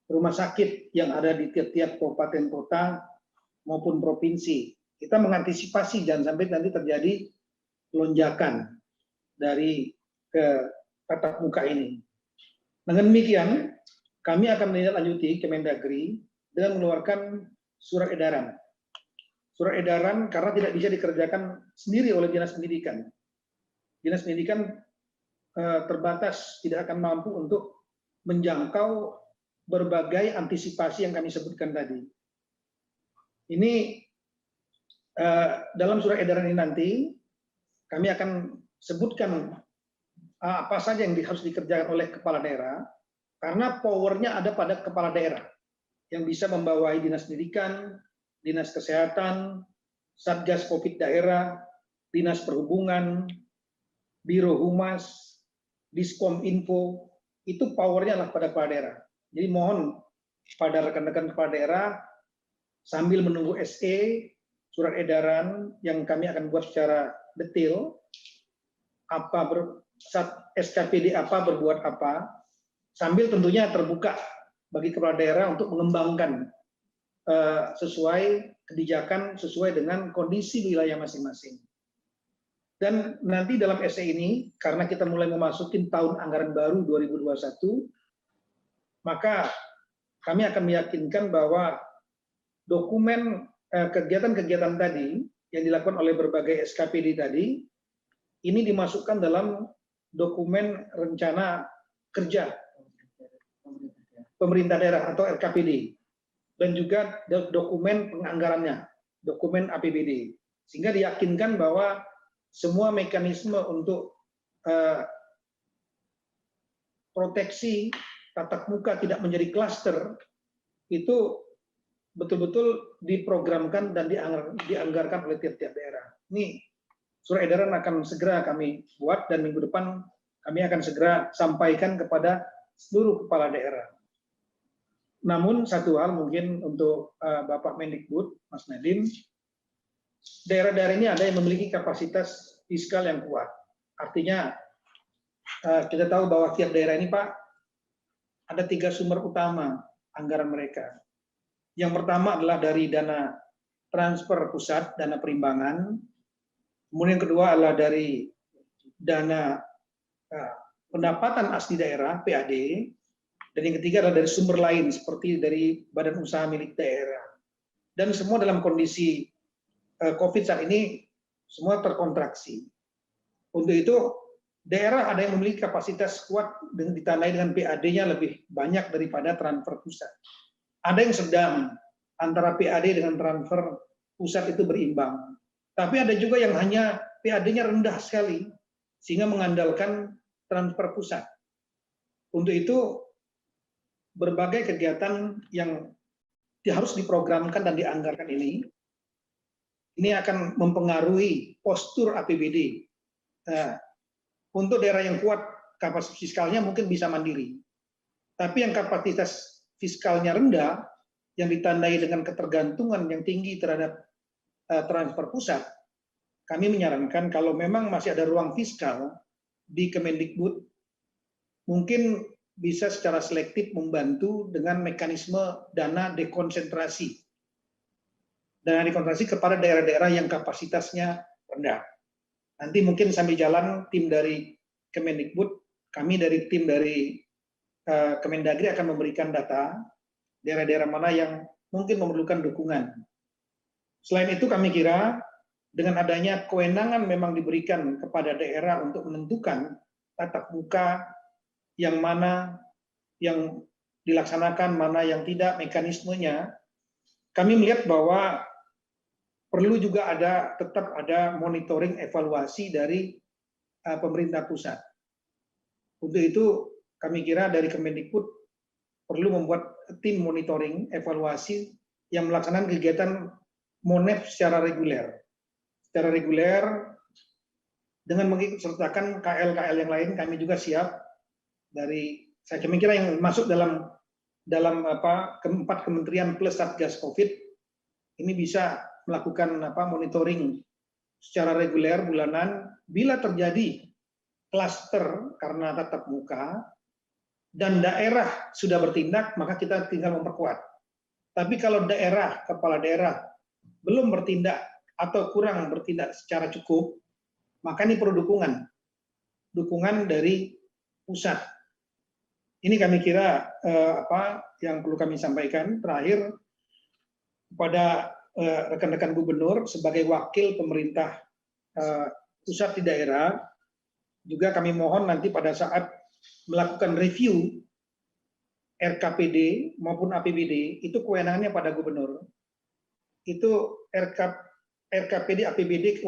rumah sakit yang ada di tiap-tiap kabupaten kota maupun provinsi. Kita mengantisipasi jangan sampai nanti terjadi lonjakan dari ke tatap muka ini. Dengan demikian, kami akan menindaklanjuti Kemendagri dengan mengeluarkan surat edaran. Surat edaran karena tidak bisa dikerjakan sendiri oleh Dinas Pendidikan. Dinas Pendidikan terbatas, tidak akan mampu untuk menjangkau berbagai antisipasi yang kami sebutkan tadi. Ini dalam surat edaran ini nanti kami akan sebutkan apa saja yang harus dikerjakan oleh kepala daerah, karena powernya ada pada kepala daerah yang bisa membawahi Dinas Pendidikan, Dinas Kesehatan, Satgas Covid daerah, Dinas Perhubungan, Biro Humas, Diskominfo, itu powernya adalah pada kepala daerah. Jadi mohon pada rekan-rekan kepala daerah sambil menunggu SE, surat edaran yang kami akan buat secara detail, SKPD apa berbuat apa, sambil tentunya terbuka bagi kepala daerah untuk mengembangkan sesuai kebijakan, sesuai dengan kondisi wilayah masing-masing. Dan nanti dalam SE ini, karena kita mulai memasuki tahun anggaran baru 2021, maka kami akan meyakinkan bahwa dokumen kegiatan-kegiatan tadi yang dilakukan oleh berbagai SKPD tadi, ini dimasukkan dalam dokumen rencana kerja pemerintah daerah atau RKPD, dan juga dokumen penganggarannya, dokumen APBD, sehingga diyakinkan bahwa semua mekanisme untuk proteksi tatap muka tidak menjadi klaster itu betul-betul diprogramkan dan dianggarkan oleh tiap-tiap daerah. Ini surat edaran akan segera kami buat dan minggu depan kami akan segera sampaikan kepada seluruh kepala daerah. Namun satu hal mungkin untuk Bapak Mendikbud, Mas Nadiem, daerah-daerah ini ada yang memiliki kapasitas fiskal yang kuat. Artinya kita tahu bahwa tiap daerah ini, Pak, ada 3 sumber utama anggaran mereka. Yang pertama adalah dari dana transfer pusat, dana perimbangan. Kemudian yang kedua adalah dari dana pendapatan asli daerah, PAD. Dan yang ketiga adalah dari sumber lain, seperti dari badan usaha milik daerah. Dan semua dalam kondisi COVID saat ini, semua terkontraksi. Untuk itu, daerah ada yang memiliki kapasitas kuat dan ditandai dengan PAD-nya lebih banyak daripada transfer pusat. Ada yang sedang, antara PAD dengan transfer pusat itu berimbang. Tapi ada juga yang hanya PAD-nya rendah sekali, sehingga mengandalkan transfer pusat. Untuk itu, berbagai kegiatan yang harus diprogramkan dan dianggarkan ini akan mempengaruhi postur APBD. Untuk daerah yang kuat kapasitas fiskalnya mungkin bisa mandiri. Tapi yang kapasitas fiskalnya rendah, yang ditandai dengan ketergantungan yang tinggi terhadap transfer pusat, kami menyarankan kalau memang masih ada ruang fiskal di Kemendikbud, mungkin bisa secara selektif membantu dengan mekanisme dana dekonsentrasi. Dana dekonsentrasi kepada daerah-daerah yang kapasitasnya rendah. Nanti mungkin sambil jalan tim dari Kemendikbud, kami dari tim dari Kemendagri akan memberikan data daerah-daerah mana yang mungkin memerlukan dukungan. Selain itu kami kira dengan adanya kewenangan memang diberikan kepada daerah untuk menentukan tatap muka yang mana yang dilaksanakan, mana yang tidak, mekanismenya, kami melihat bahwa perlu juga tetap ada monitoring evaluasi dari pemerintah pusat. Untuk itu kami kira dari Kemendikbud perlu membuat tim monitoring evaluasi yang melaksanakan kegiatan MONEF secara reguler. Secara reguler dengan mengikutsertakan KL-KL yang lain, kami juga siap dari saya kira yang masuk dalam 4 kementerian plus Satgas Covid ini bisa melakukan monitoring secara reguler bulanan. Bila terjadi klaster karena tatap muka, dan daerah sudah bertindak, maka kita tinggal memperkuat. Tapi kalau daerah, kepala daerah belum bertindak atau kurang bertindak secara cukup, maka ini perlu dukungan dari pusat. Ini kami kira yang perlu kami sampaikan. Terakhir, kepada rekan-rekan gubernur sebagai wakil pemerintah pusat di daerah, juga kami mohon nanti pada saat melakukan review RKPD maupun APBD, itu kewenangannya pada gubernur. Itu RKPD APBD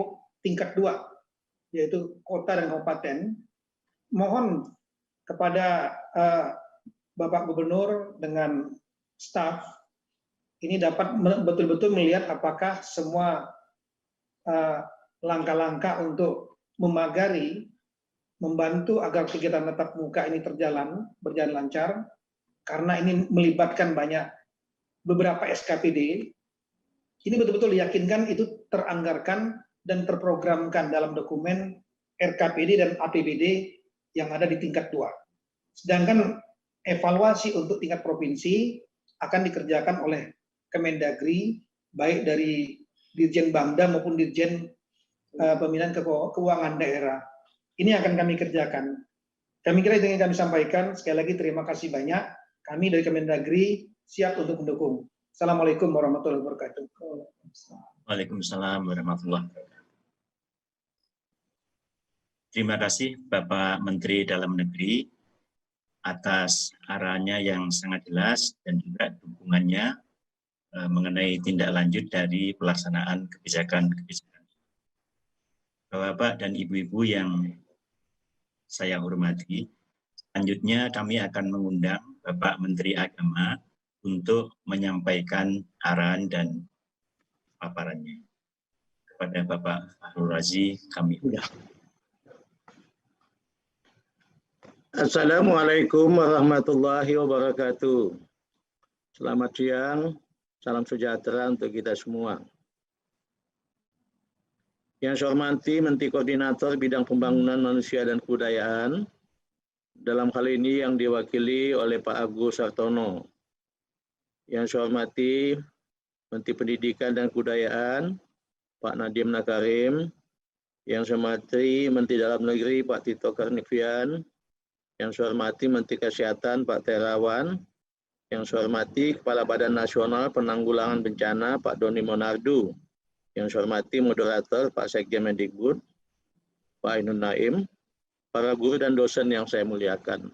tingkat 2, yaitu kota dan kabupaten. Mohon kepada Bapak Gubernur dengan staf ini dapat betul-betul melihat apakah semua langkah-langkah untuk memagari, membantu agar kegiatan tatap muka ini berjalan lancar, karena ini melibatkan beberapa SKPD. Ini betul-betul diyakinkan itu teranggarkan dan terprogramkan dalam dokumen RKPD dan APBD yang ada di tingkat 2. Sedangkan evaluasi untuk tingkat provinsi akan dikerjakan oleh Kemendagri, baik dari Dirjen Bangda maupun Dirjen Pembinaan Keuangan Daerah. Ini akan kami kerjakan. Kami kira itu yang kami sampaikan. Sekali lagi terima kasih banyak. Kami dari Kemendagri siap untuk mendukung. Assalamualaikum warahmatullahi wabarakatuh. Waalaikumsalam warahmatullahi wabarakatuh. Terima kasih Bapak Menteri Dalam Negeri atas arahannya yang sangat jelas dan juga dukungannya mengenai tindak lanjut dari pelaksanaan kebijakan-kebijakan. Bapak dan Ibu-Ibu yang saya hormati, selanjutnya kami akan mengundang Bapak Menteri Agama untuk menyampaikan arahan dan paparannya. Kepada Bapak Fahrul Razi, kami undang. Assalamualaikum warahmatullahi wabarakatuh. Selamat siang, salam sejahtera untuk kita semua. Yang saya hormati Menteri Koordinator Bidang Pembangunan Manusia dan Kebudayaan, dalam hal ini yang diwakili oleh Pak Agus Sartono. Yang saya hormati Menteri Pendidikan dan Kebudayaan, Pak Nadiem Makarim. Yang saya hormati Menteri Dalam Negeri, Pak Tito Karnavian. Yang saya hormati Menteri Kesehatan, Pak Terawan. Yang saya hormati Kepala Badan Nasional Penanggulangan Bencana, Pak Doni Monardo. Yang saya hormati moderator Pak Sekjen Mendikbud, Pak Ainun Naim, para guru dan dosen yang saya muliakan.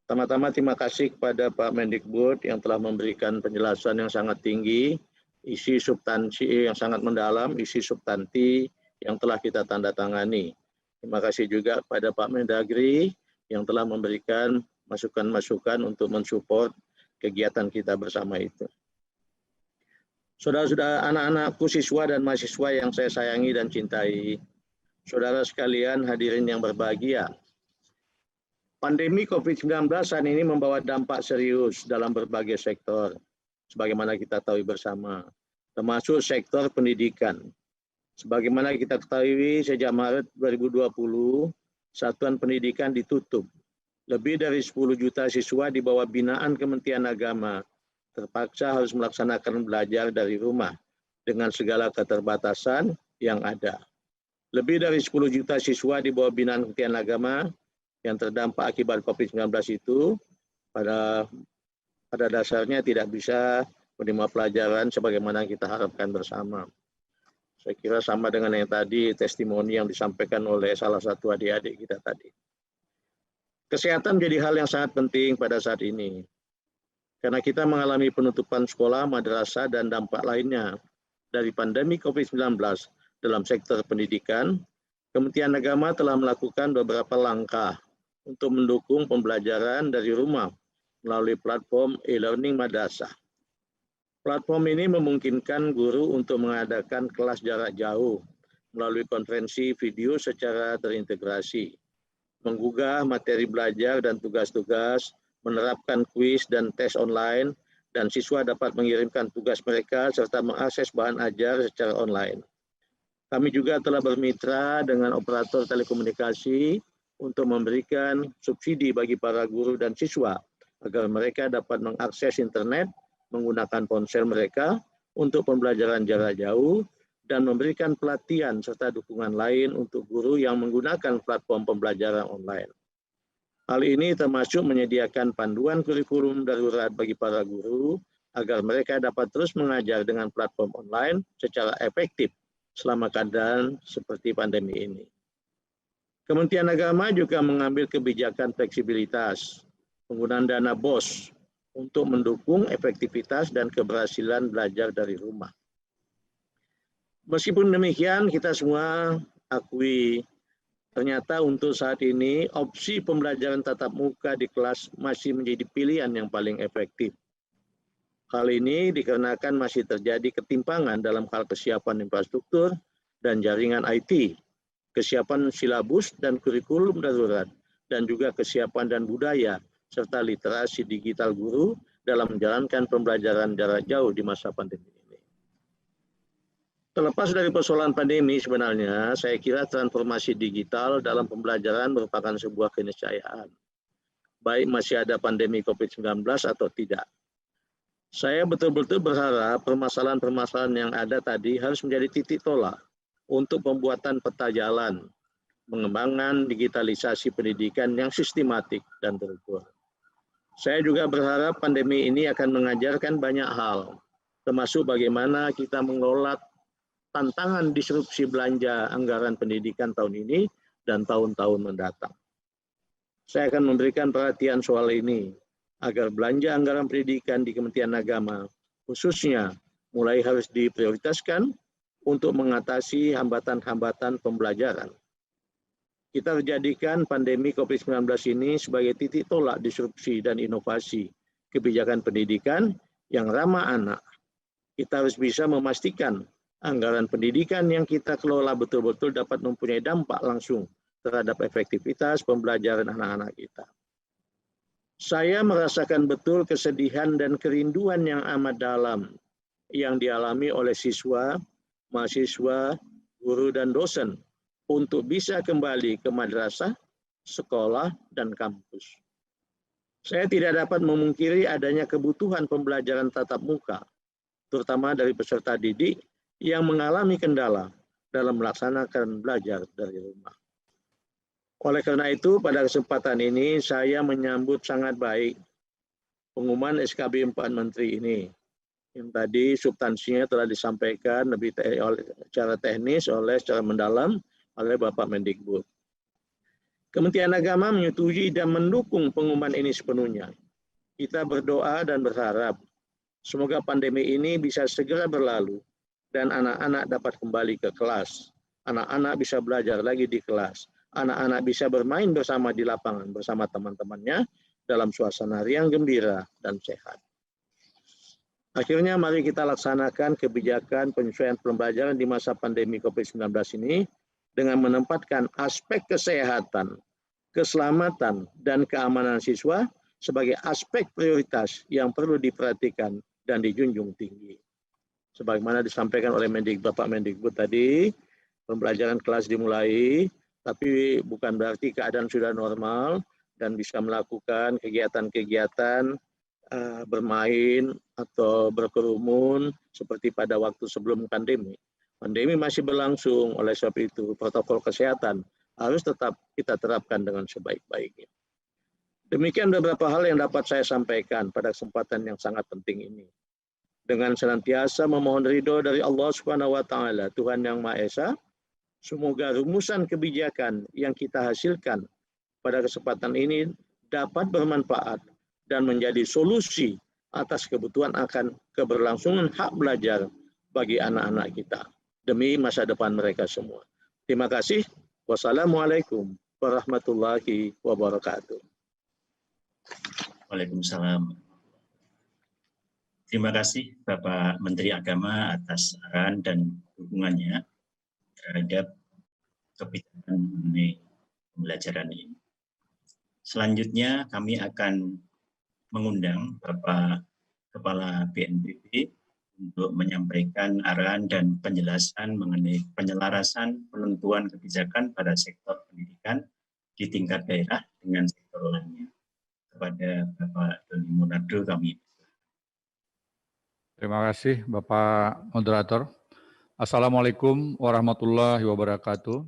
Pertama-tama terima kasih kepada Pak Mendikbud yang telah memberikan penjelasan yang sangat tinggi, isi substansi yang sangat mendalam, isi substansi yang telah kita tanda tangani. Terima kasih juga kepada Pak Mendagri yang telah memberikan masukan-masukan untuk mensupport kegiatan kita bersama itu. Saudara-saudara, anak-anakku, siswa dan mahasiswa yang saya sayangi dan cintai, saudara sekalian hadirin yang berbahagia. Pandemi COVID-19 saat ini membawa dampak serius dalam berbagai sektor, sebagaimana kita tahu bersama, termasuk sektor pendidikan. Sebagaimana kita ketahui, sejak Maret 2020, satuan pendidikan ditutup. Lebih dari 10 juta siswa di bawah binaan Kementerian Agama terpaksa harus melaksanakan belajar dari rumah dengan segala keterbatasan yang ada. Lebih dari 10 juta siswa di bawah binaan Kementerian Agama yang terdampak akibat COVID-19 itu pada dasarnya tidak bisa menerima pelajaran sebagaimana kita harapkan bersama. Saya kira sama dengan yang tadi testimoni yang disampaikan oleh salah satu adik-adik kita tadi. Kesehatan menjadi hal yang sangat penting pada saat ini. Karena kita mengalami penutupan sekolah, madrasah, dan dampak lainnya dari pandemi COVID-19 dalam sektor pendidikan, Kementerian Agama telah melakukan beberapa langkah untuk mendukung pembelajaran dari rumah melalui platform e-learning madrasah. Platform ini memungkinkan guru untuk mengadakan kelas jarak jauh melalui konferensi video secara terintegrasi, menggugah materi belajar dan tugas-tugas, menerapkan kuis dan tes online, dan siswa dapat mengirimkan tugas mereka serta mengakses bahan ajar secara online. Kami juga telah bermitra dengan operator telekomunikasi untuk memberikan subsidi bagi para guru dan siswa agar mereka dapat mengakses internet menggunakan ponsel mereka untuk pembelajaran jarak jauh dan memberikan pelatihan serta dukungan lain untuk guru yang menggunakan platform pembelajaran online. Hal ini termasuk menyediakan panduan kurikulum darurat bagi para guru agar mereka dapat terus mengajar dengan platform online secara efektif selama keadaan seperti pandemi ini. Kementerian Agama juga mengambil kebijakan fleksibilitas, penggunaan dana BOS untuk mendukung efektivitas dan keberhasilan belajar dari rumah. Meskipun demikian, kita semua akui ternyata untuk saat ini opsi pembelajaran tatap muka di kelas masih menjadi pilihan yang paling efektif. Hal ini dikarenakan masih terjadi ketimpangan dalam hal kesiapan infrastruktur dan jaringan IT, kesiapan silabus dan kurikulum darurat, dan juga kesiapan dan budaya serta literasi digital guru dalam menjalankan pembelajaran jarak jauh di masa pandemi ini. Terlepas dari persoalan pandemi sebenarnya, saya kira transformasi digital dalam pembelajaran merupakan sebuah keniscayaan, baik masih ada pandemi COVID-19 atau tidak. Saya betul-betul berharap permasalahan-permasalahan yang ada tadi harus menjadi titik tolak untuk pembuatan peta jalan, mengembangkan digitalisasi pendidikan yang sistematik dan terukur. Saya juga berharap pandemi ini akan mengajarkan banyak hal, termasuk bagaimana kita mengelola tantangan disrupsi belanja anggaran pendidikan tahun ini dan tahun-tahun mendatang. Saya akan memberikan perhatian soal ini, agar belanja anggaran pendidikan di Kementerian Agama, khususnya mulai harus diprioritaskan untuk mengatasi hambatan-hambatan pembelajaran. Kita jadikan pandemi COVID-19 ini sebagai titik tolak disrupsi dan inovasi kebijakan pendidikan yang ramah anak. Kita harus bisa memastikan anggaran pendidikan yang kita kelola betul-betul dapat mempunyai dampak langsung terhadap efektivitas pembelajaran anak-anak kita. Saya merasakan betul kesedihan dan kerinduan yang amat dalam yang dialami oleh siswa, mahasiswa, guru, dan dosen untuk bisa kembali ke madrasah, sekolah, dan kampus. Saya tidak dapat memungkiri adanya kebutuhan pembelajaran tatap muka, terutama dari peserta didik yang mengalami kendala dalam melaksanakan belajar dari rumah. Oleh karena itu, pada kesempatan ini saya menyambut sangat baik pengumuman SKB 4 Menteri ini. Yang tadi substansinya telah disampaikan lebih secara teknis secara mendalam oleh Bapak Mendikbud. Kementerian Agama menyetujui dan mendukung pengumuman ini sepenuhnya. Kita berdoa dan berharap semoga pandemi ini bisa segera berlalu dan anak-anak dapat kembali ke kelas. Anak-anak bisa belajar lagi di kelas. Anak-anak bisa bermain bersama di lapangan bersama teman-temannya dalam suasana riang gembira dan sehat. Akhirnya mari kita laksanakan kebijakan penyesuaian pembelajaran di masa pandemi COVID-19 ini dengan menempatkan aspek kesehatan, keselamatan, dan keamanan siswa sebagai aspek prioritas yang perlu diperhatikan dan dijunjung tinggi. Sebagaimana disampaikan oleh Bapak Mendikbud tadi, pembelajaran kelas dimulai, tapi bukan berarti keadaan sudah normal dan bisa melakukan kegiatan-kegiatan bermain atau berkerumun seperti pada waktu sebelum pandemi. Pandemi masih berlangsung, oleh sebab itu protokol kesehatan harus tetap kita terapkan dengan sebaik-baiknya. Demikian beberapa hal yang dapat saya sampaikan pada kesempatan yang sangat penting ini. Dengan senantiasa memohon ridho dari Allah Subhanahu wa Ta'ala, Tuhan yang Maha Esa, semoga rumusan kebijakan yang kita hasilkan pada kesempatan ini dapat bermanfaat dan menjadi solusi atas kebutuhan akan keberlangsungan hak belajar bagi anak-anak kita demi masa depan mereka semua. Terima kasih. Wassalamualaikum warahmatullahi wabarakatuh. Waalaikumsalam. Terima kasih Bapak Menteri Agama atas saran dan dukungannya terhadap kebijakan mengenai pembelajaran ini. Selanjutnya kami akan mengundang Bapak Kepala BNPB untuk menyampaikan arahan dan penjelasan mengenai penyelarasan penentuan kebijakan pada sektor pendidikan di tingkat daerah dengan sektor lainnya. Kepada Bapak Doni Monardo kami. Terima kasih Bapak Moderator. Assalamualaikum warahmatullahi wabarakatuh.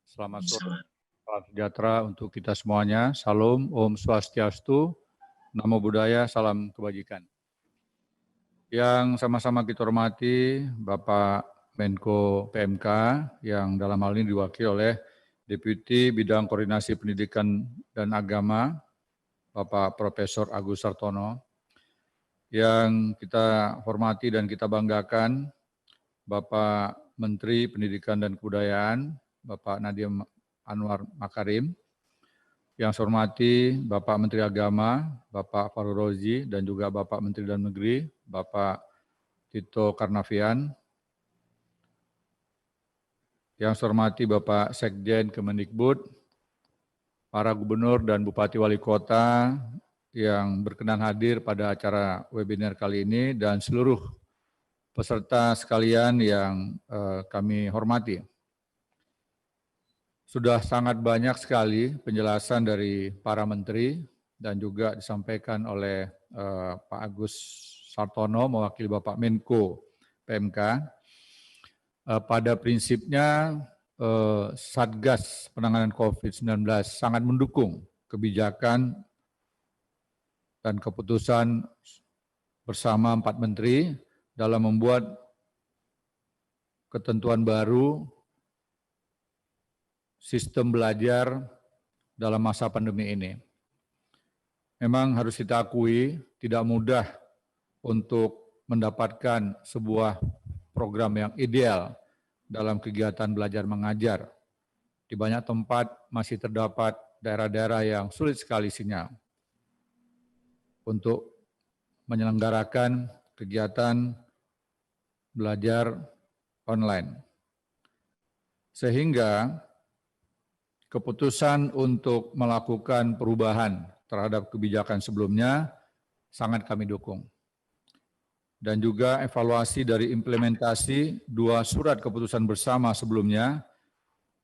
Selamat sore, salam sejahtera untuk kita semuanya. Salam, Om Swastiastu, Namo Buddhaya, salam kebajikan. Yang sama-sama kita hormati Bapak Menko PMK yang dalam hal ini diwakili oleh Deputi Bidang Koordinasi Pendidikan dan Agama, Bapak Profesor Agus Sartono. Yang kita hormati dan kita banggakan, Bapak Menteri Pendidikan dan Kebudayaan, Bapak Nadiem Anwar Makarim. Yang saya hormati Bapak Menteri Agama, Bapak Fahrul Razi, dan juga Bapak Menteri Dalam Negeri, Bapak Tito Karnavian. Yang saya hormati Bapak Sekjen Kemendikbud, para gubernur dan bupati wali kota yang berkenan hadir pada acara webinar kali ini, dan seluruh peserta sekalian yang kami hormati. Sudah sangat banyak sekali penjelasan dari para menteri dan juga disampaikan oleh Pak Agus Sartono mewakili Bapak Menko PMK. Pada prinsipnya Satgas Penanganan COVID-19 sangat mendukung kebijakan dan keputusan bersama 4 menteri dalam membuat ketentuan baru sistem belajar dalam masa pandemi ini. Memang harus kita akui tidak mudah untuk mendapatkan sebuah program yang ideal dalam kegiatan belajar mengajar. Di banyak tempat masih terdapat daerah-daerah yang sulit sekali sinyal untuk menyelenggarakan kegiatan belajar online. Sehingga keputusan untuk melakukan perubahan terhadap kebijakan sebelumnya sangat kami dukung. Dan juga evaluasi dari implementasi 2 surat keputusan bersama sebelumnya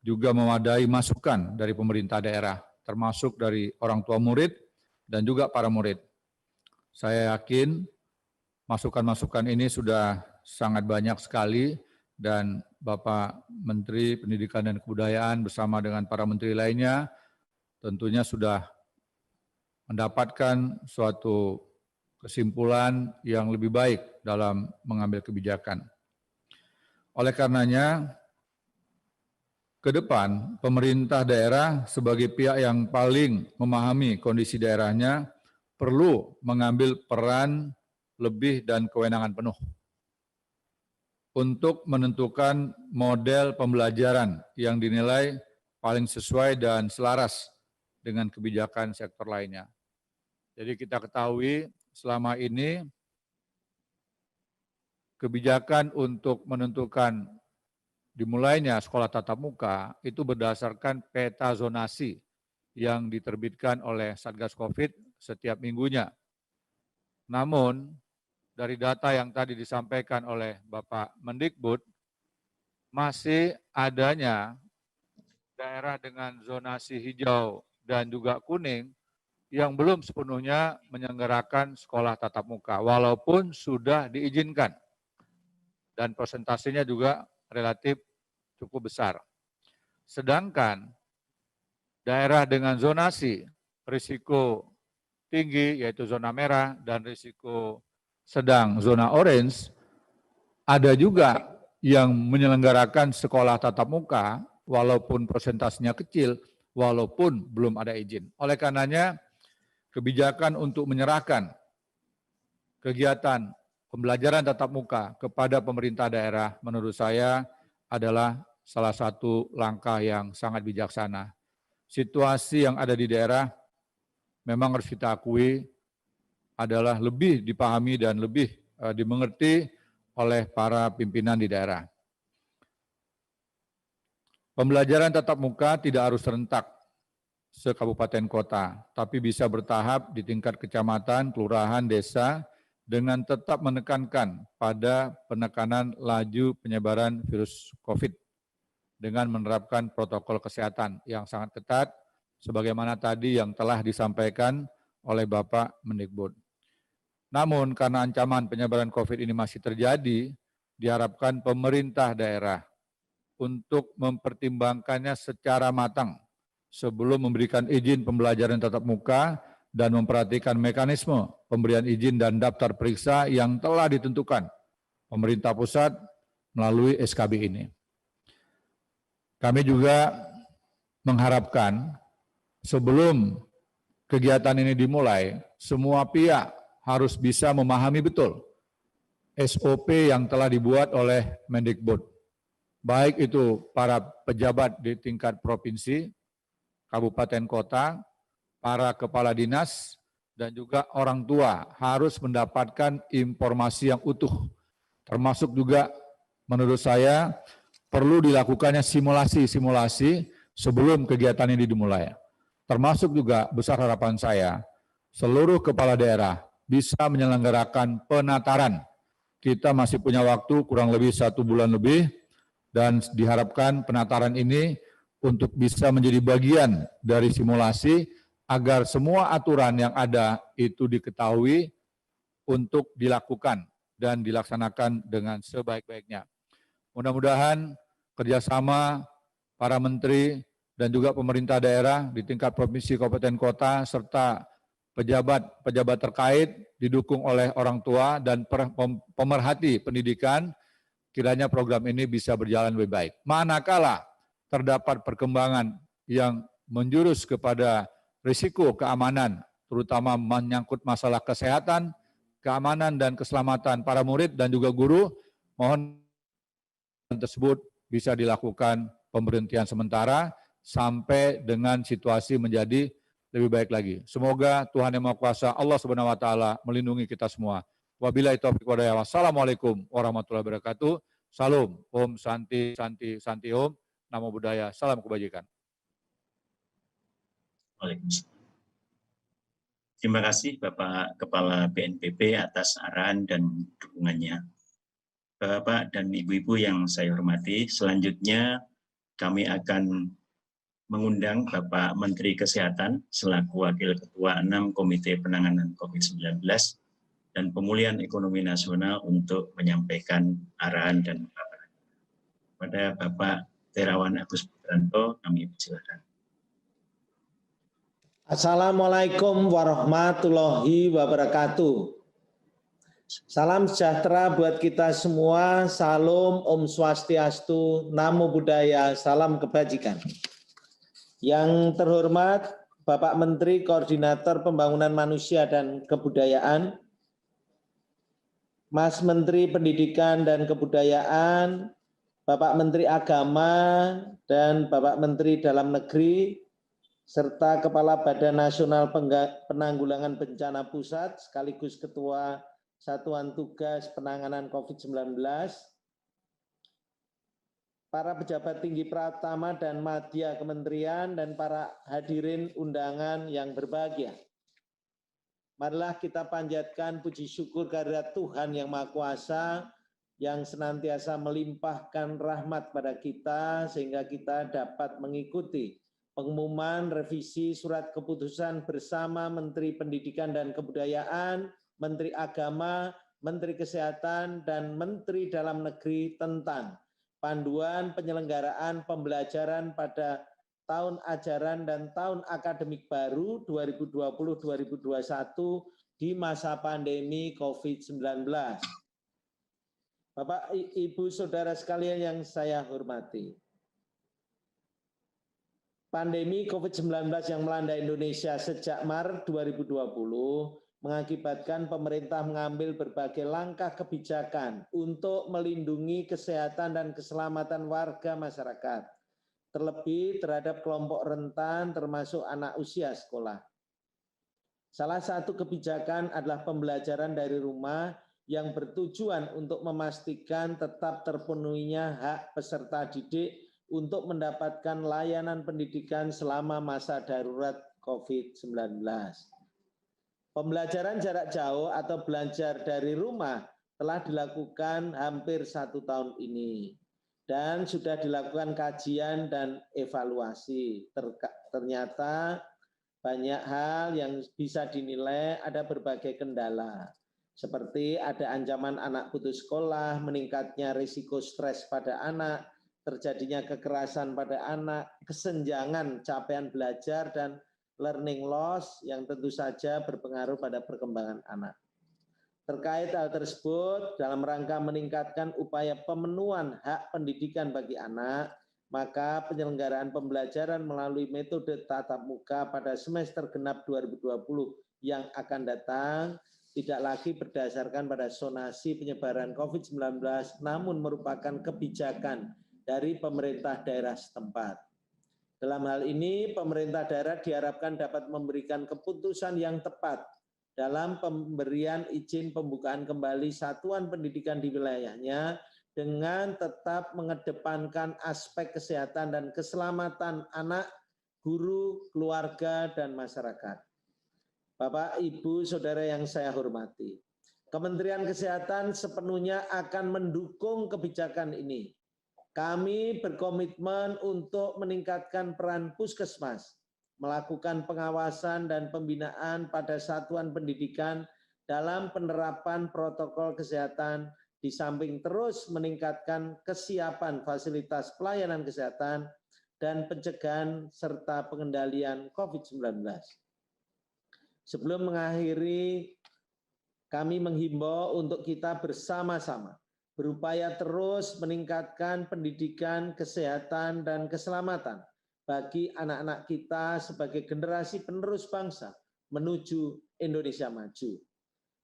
juga memadai masukan dari pemerintah daerah, termasuk dari orang tua murid dan juga para murid. Saya yakin masukan-masukan ini sudah sangat banyak sekali dan Bapak Menteri Pendidikan dan Kebudayaan bersama dengan para menteri lainnya tentunya sudah mendapatkan suatu kesimpulan yang lebih baik dalam mengambil kebijakan. Oleh karenanya, ke depan pemerintah daerah sebagai pihak yang paling memahami kondisi daerahnya perlu mengambil peran lebih dan kewenangan penuh untuk menentukan model pembelajaran yang dinilai paling sesuai dan selaras dengan kebijakan sektor lainnya. Jadi kita ketahui selama ini kebijakan untuk menentukan dimulainya sekolah tatap muka itu berdasarkan peta zonasi yang diterbitkan oleh Satgas Covid setiap minggunya. Namun, dari data yang tadi disampaikan oleh Bapak Mendikbud, masih adanya daerah dengan zonasi hijau dan juga kuning yang belum sepenuhnya menyelenggarakan sekolah tatap muka, walaupun sudah diizinkan. Dan persentasenya juga relatif cukup besar. Sedangkan daerah dengan zonasi risiko tinggi, yaitu zona merah, dan risiko sedang, zona orange, ada juga yang menyelenggarakan sekolah tatap muka, walaupun persentasenya kecil, walaupun belum ada izin. Oleh karenanya, kebijakan untuk menyerahkan kegiatan pembelajaran tatap muka kepada pemerintah daerah, menurut saya adalah salah satu langkah yang sangat bijaksana. Situasi yang ada di daerah memang harus kita akui adalah lebih dipahami dan lebih dimengerti oleh para pimpinan di daerah. Pembelajaran tatap muka tidak harus serentak se-kabupaten kota, tapi bisa bertahap di tingkat kecamatan, kelurahan, desa, dengan tetap menekankan pada penekanan laju penyebaran virus COVID dengan menerapkan protokol kesehatan yang sangat ketat sebagaimana tadi yang telah disampaikan oleh Bapak Mendikbud. Namun karena ancaman penyebaran COVID ini masih terjadi, diharapkan pemerintah daerah untuk mempertimbangkannya secara matang sebelum memberikan izin pembelajaran tatap muka dan memperhatikan mekanisme pemberian izin dan daftar periksa yang telah ditentukan pemerintah pusat melalui SKB ini. Kami juga mengharapkan sebelum kegiatan ini dimulai, semua pihak harus bisa memahami betul SOP yang telah dibuat oleh Mendikbud. Baik itu para pejabat di tingkat provinsi, kabupaten kota, para kepala dinas, dan juga orang tua harus mendapatkan informasi yang utuh. Termasuk juga menurut saya perlu dilakukannya simulasi-simulasi sebelum kegiatan ini dimulai. Termasuk juga besar harapan saya, seluruh kepala daerah bisa menyelenggarakan penataran. Kita masih punya waktu kurang lebih 1 bulan lebih, dan diharapkan penataran ini untuk bisa menjadi bagian dari simulasi agar semua aturan yang ada itu diketahui untuk dilakukan dan dilaksanakan dengan sebaik-baiknya. Mudah-mudahan kerjasama para menteri dan juga pemerintah daerah di tingkat provinsi, kabupaten, kota, serta pejabat terkait didukung oleh orang tua dan pemerhati pendidikan, kiranya program ini bisa berjalan lebih baik. Manakala terdapat perkembangan yang menjurus kepada risiko keamanan, terutama menyangkut masalah kesehatan, keamanan dan keselamatan para murid dan juga guru, mohon tersebut bisa dilakukan pemberhentian sementara sampai dengan situasi menjadi lebih baik lagi. Semoga Tuhan Yang Maha Kuasa, Allah Subhanahu wa taala melindungi kita semua. Wabillahi taufiq wal hidayah. Wassalamualaikum warahmatullahi wabarakatuh. Salam, Om Santi, Santi, Santi Om. Namo Buddhaya. Salam kebajikan. Waalaikumsalam. Terima kasih Bapak Kepala BNPB atas arahan dan dukungannya. Bapak dan Ibu-Ibu yang saya hormati, selanjutnya kami akan mengundang Bapak Menteri Kesehatan selaku Wakil Ketua 6 Komite Penanganan COVID-19 dan Pemulihan Ekonomi Nasional untuk menyampaikan arahan dan paparan. Pada Bapak Terawan Agus Putranto, kami persilakan. Assalamualaikum warahmatullahi wabarakatuh. Salam sejahtera buat kita semua. Salam, Om Swastiastu, Namo Buddhaya, salam kebajikan. Yang terhormat Bapak Menteri Koordinator Pembangunan Manusia dan Kebudayaan, Mas Menteri Pendidikan dan Kebudayaan, Bapak Menteri Agama, dan Bapak Menteri Dalam Negeri, serta Kepala Badan Nasional Penanggulangan Bencana Pusat, sekaligus Ketua Satuan Tugas Penanganan COVID-19, para pejabat tinggi Pratama dan Madya Kementerian, dan para hadirin undangan yang berbahagia. Marilah kita panjatkan puji syukur kehadirat Tuhan Yang Maha Kuasa yang senantiasa melimpahkan rahmat pada kita sehingga kita dapat mengikuti pengumuman revisi surat keputusan bersama Menteri Pendidikan dan Kebudayaan, Menteri Agama, Menteri Kesehatan, dan Menteri Dalam Negeri tentang panduan penyelenggaraan pembelajaran pada tahun ajaran dan tahun akademik baru 2020-2021 di masa pandemi COVID-19. Bapak, Ibu, Saudara sekalian yang saya hormati. Pandemi COVID-19 yang melanda Indonesia sejak Maret 2020 mengakibatkan pemerintah mengambil berbagai langkah kebijakan untuk melindungi kesehatan dan keselamatan warga masyarakat, terlebih terhadap kelompok rentan termasuk anak usia sekolah. Salah satu kebijakan adalah pembelajaran dari rumah yang bertujuan untuk memastikan tetap terpenuhinya hak peserta didik untuk mendapatkan layanan pendidikan selama masa darurat COVID-19. Pembelajaran jarak jauh atau belajar dari rumah telah dilakukan hampir 1 tahun ini. dan sudah dilakukan kajian dan evaluasi. Ternyata banyak hal yang bisa dinilai ada berbagai kendala, seperti ada ancaman anak putus sekolah, meningkatnya risiko stres pada anak, terjadinya kekerasan pada anak, kesenjangan capaian belajar, dan learning loss yang tentu saja berpengaruh pada perkembangan anak. Terkait hal tersebut, dalam rangka meningkatkan upaya pemenuhan hak pendidikan bagi anak, maka penyelenggaraan pembelajaran melalui metode tatap muka pada semester genap 2020 yang akan datang tidak lagi berdasarkan pada zonasi penyebaran COVID-19, namun merupakan kebijakan dari pemerintah daerah setempat. Dalam hal ini, pemerintah daerah diharapkan dapat memberikan keputusan yang tepat dalam pemberian izin pembukaan kembali satuan pendidikan di wilayahnya dengan tetap mengedepankan aspek kesehatan dan keselamatan anak, guru, keluarga, dan masyarakat. Bapak, Ibu, Saudara yang saya hormati, Kementerian Kesehatan sepenuhnya akan mendukung kebijakan ini. Kami berkomitmen untuk meningkatkan peran puskesmas, melakukan pengawasan dan pembinaan pada satuan pendidikan dalam penerapan protokol kesehatan, di samping terus meningkatkan kesiapan fasilitas pelayanan kesehatan dan pencegahan serta pengendalian COVID-19. Sebelum mengakhiri, kami menghimbau untuk kita bersama-sama berupaya terus meningkatkan pendidikan, kesehatan, dan keselamatan bagi anak-anak kita sebagai generasi penerus bangsa menuju Indonesia maju.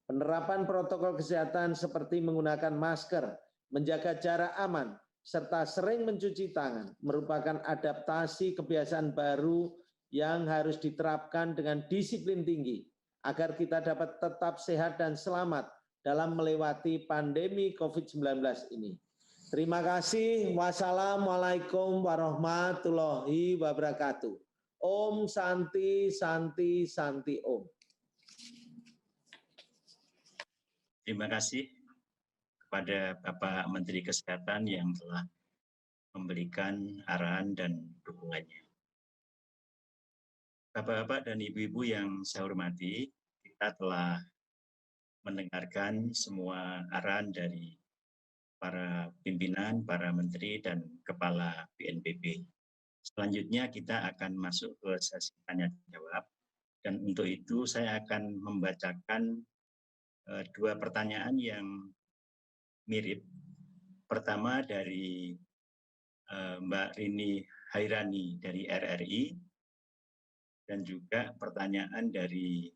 Penerapan protokol kesehatan seperti menggunakan masker, menjaga jarak aman, serta sering mencuci tangan merupakan adaptasi kebiasaan baru yang harus diterapkan dengan disiplin tinggi agar kita dapat tetap sehat dan selamat dalam melewati pandemi COVID-19 ini. Terima kasih. Wassalamualaikum warahmatullahi wabarakatuh. Om Santi Santi Santi Om. Terima kasih kepada Bapak Menteri Kesehatan yang telah memberikan arahan dan dukungannya. Bapak-bapak dan ibu-ibu yang saya hormati, kita telah mendengarkan semua arahan dari para pimpinan, para menteri, dan kepala BNPB. Selanjutnya kita akan masuk ke sesi tanya-jawab, dan untuk itu saya akan membacakan dua pertanyaan yang mirip. Pertama dari Mbak Rini Hairani dari RRI, dan juga pertanyaan dari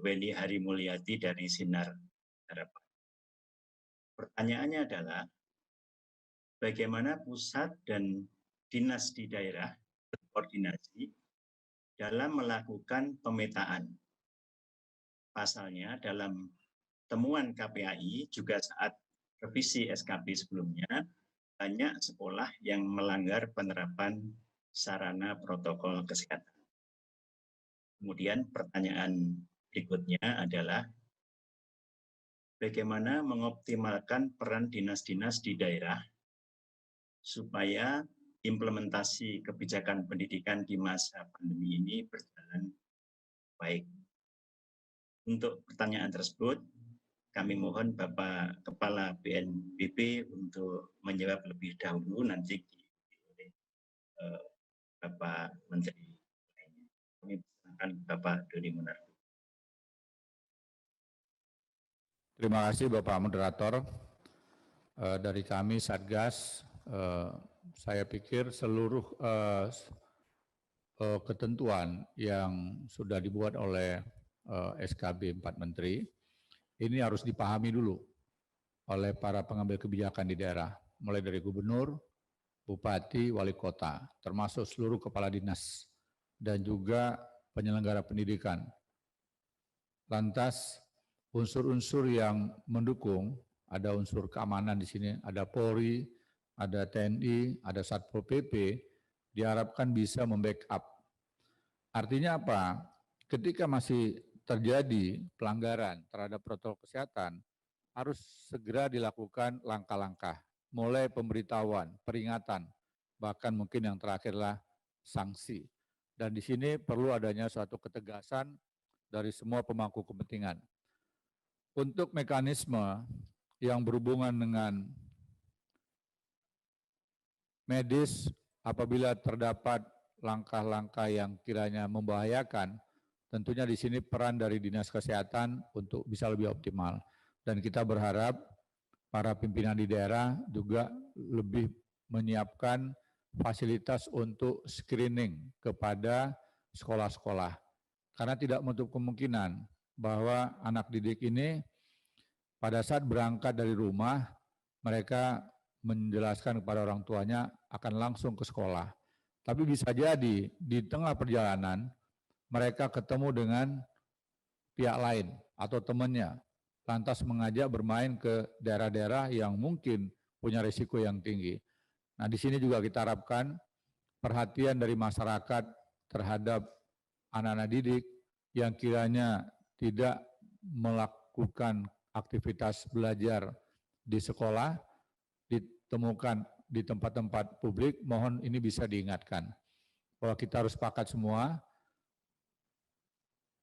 Weni Harimulyati dari Sinar Harapan. Pertanyaannya adalah, bagaimana pusat dan dinas di daerah berkoordinasi dalam melakukan pemetaan? Pasalnya dalam temuan KPAI juga saat revisi SKB sebelumnya, banyak sekolah yang melanggar penerapan sarana protokol kesehatan. Kemudian pertanyaan berikutnya adalah, bagaimana mengoptimalkan peran dinas-dinas di daerah supaya implementasi kebijakan pendidikan di masa pandemi ini berjalan baik. Untuk pertanyaan tersebut, kami mohon Bapak Kepala BNPB untuk menjawab lebih dahulu, nanti oleh Bapak Menteri. Kami persilakan Bapak Doni Monardo. Terima kasih Bapak Moderator. Dari kami Satgas, saya pikir seluruh ketentuan yang sudah dibuat oleh SKB 4 Menteri, ini harus dipahami dulu oleh para pengambil kebijakan di daerah, mulai dari gubernur, bupati, wali kota, termasuk seluruh kepala dinas, dan juga penyelenggara pendidikan. Lantas, unsur-unsur yang mendukung, ada unsur keamanan di sini, ada Polri, ada TNI, ada Satpol PP, diharapkan bisa membackup. Artinya apa? Ketika masih terjadi pelanggaran terhadap protokol kesehatan, harus segera dilakukan langkah-langkah mulai pemberitahuan, peringatan, bahkan mungkin yang terakhirlah sanksi. Dan di sini perlu adanya suatu ketegasan dari semua pemangku kepentingan. Untuk mekanisme yang berhubungan dengan medis, apabila terdapat langkah-langkah yang kiranya membahayakan, tentunya di sini peran dari Dinas Kesehatan untuk bisa lebih optimal. Dan kita berharap para pimpinan di daerah juga lebih menyiapkan fasilitas untuk screening kepada sekolah-sekolah. Karena tidak menutup kemungkinan bahwa anak didik ini pada saat berangkat dari rumah, mereka menjelaskan kepada orang tuanya akan langsung ke sekolah. Tapi bisa jadi di tengah perjalanan mereka ketemu dengan pihak lain atau temannya, lantas mengajak bermain ke daerah-daerah yang mungkin punya risiko yang tinggi. Nah, di sini juga kita harapkan perhatian dari masyarakat terhadap anak-anak didik yang kiranya tidak melakukan aktivitas belajar di sekolah, ditemukan di tempat-tempat publik, mohon ini bisa diingatkan bahwa kita harus sepakat semua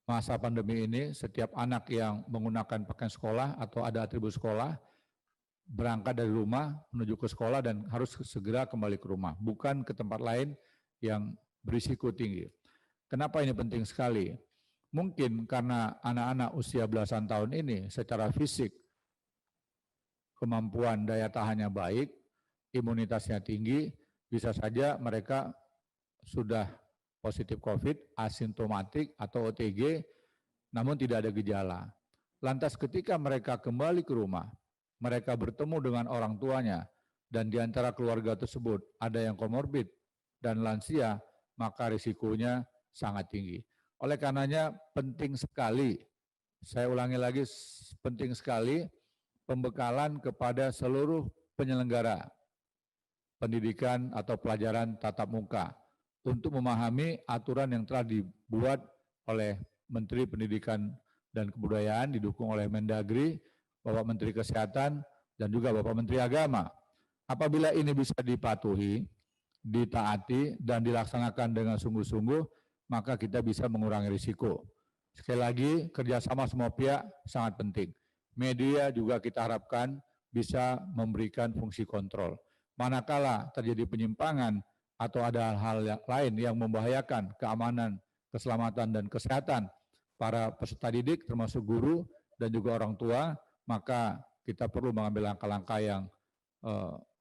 masa pandemi ini setiap anak yang menggunakan pakaian sekolah atau ada atribut sekolah berangkat dari rumah menuju ke sekolah dan harus segera kembali ke rumah, bukan ke tempat lain yang berisiko tinggi. Kenapa ini penting sekali? Mungkin karena anak-anak usia belasan tahun ini secara fisik kemampuan daya tahannya baik, imunitasnya tinggi, bisa saja mereka sudah positif COVID, asimptomatik atau OTG, namun tidak ada gejala. Lantas ketika mereka kembali ke rumah, mereka bertemu dengan orang tuanya, dan di antara keluarga tersebut ada yang komorbid dan lansia, maka risikonya sangat tinggi. Oleh karenanya penting sekali, saya ulangi lagi, penting sekali pembekalan kepada seluruh penyelenggara pendidikan atau pelajaran tatap muka untuk memahami aturan yang telah dibuat oleh Menteri Pendidikan dan Kebudayaan, didukung oleh Mendagri, Bapak Menteri Kesehatan, dan juga Bapak Menteri Agama. Apabila ini bisa dipatuhi, ditaati, dan dilaksanakan dengan sungguh-sungguh, maka kita bisa mengurangi risiko. Sekali lagi, kerjasama semua pihak sangat penting. Media juga kita harapkan bisa memberikan fungsi kontrol. Manakala terjadi penyimpangan atau ada hal-hal lain yang membahayakan keamanan, keselamatan, dan kesehatan para peserta didik, termasuk guru dan juga orang tua, maka kita perlu mengambil langkah-langkah yang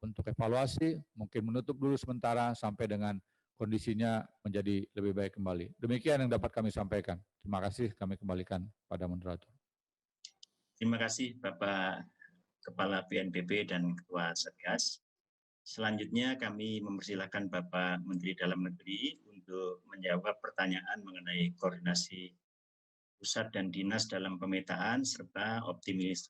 untuk evaluasi, mungkin menutup dulu sementara sampai dengan kondisinya menjadi lebih baik kembali. Demikian yang dapat kami sampaikan. Terima kasih, kami kembalikan pada moderator. Terima kasih Bapak Kepala BNPB dan Ketua Satgas. Selanjutnya kami mempersilahkan Bapak Menteri Dalam Negeri untuk menjawab pertanyaan mengenai koordinasi pusat dan dinas dalam pemetaan serta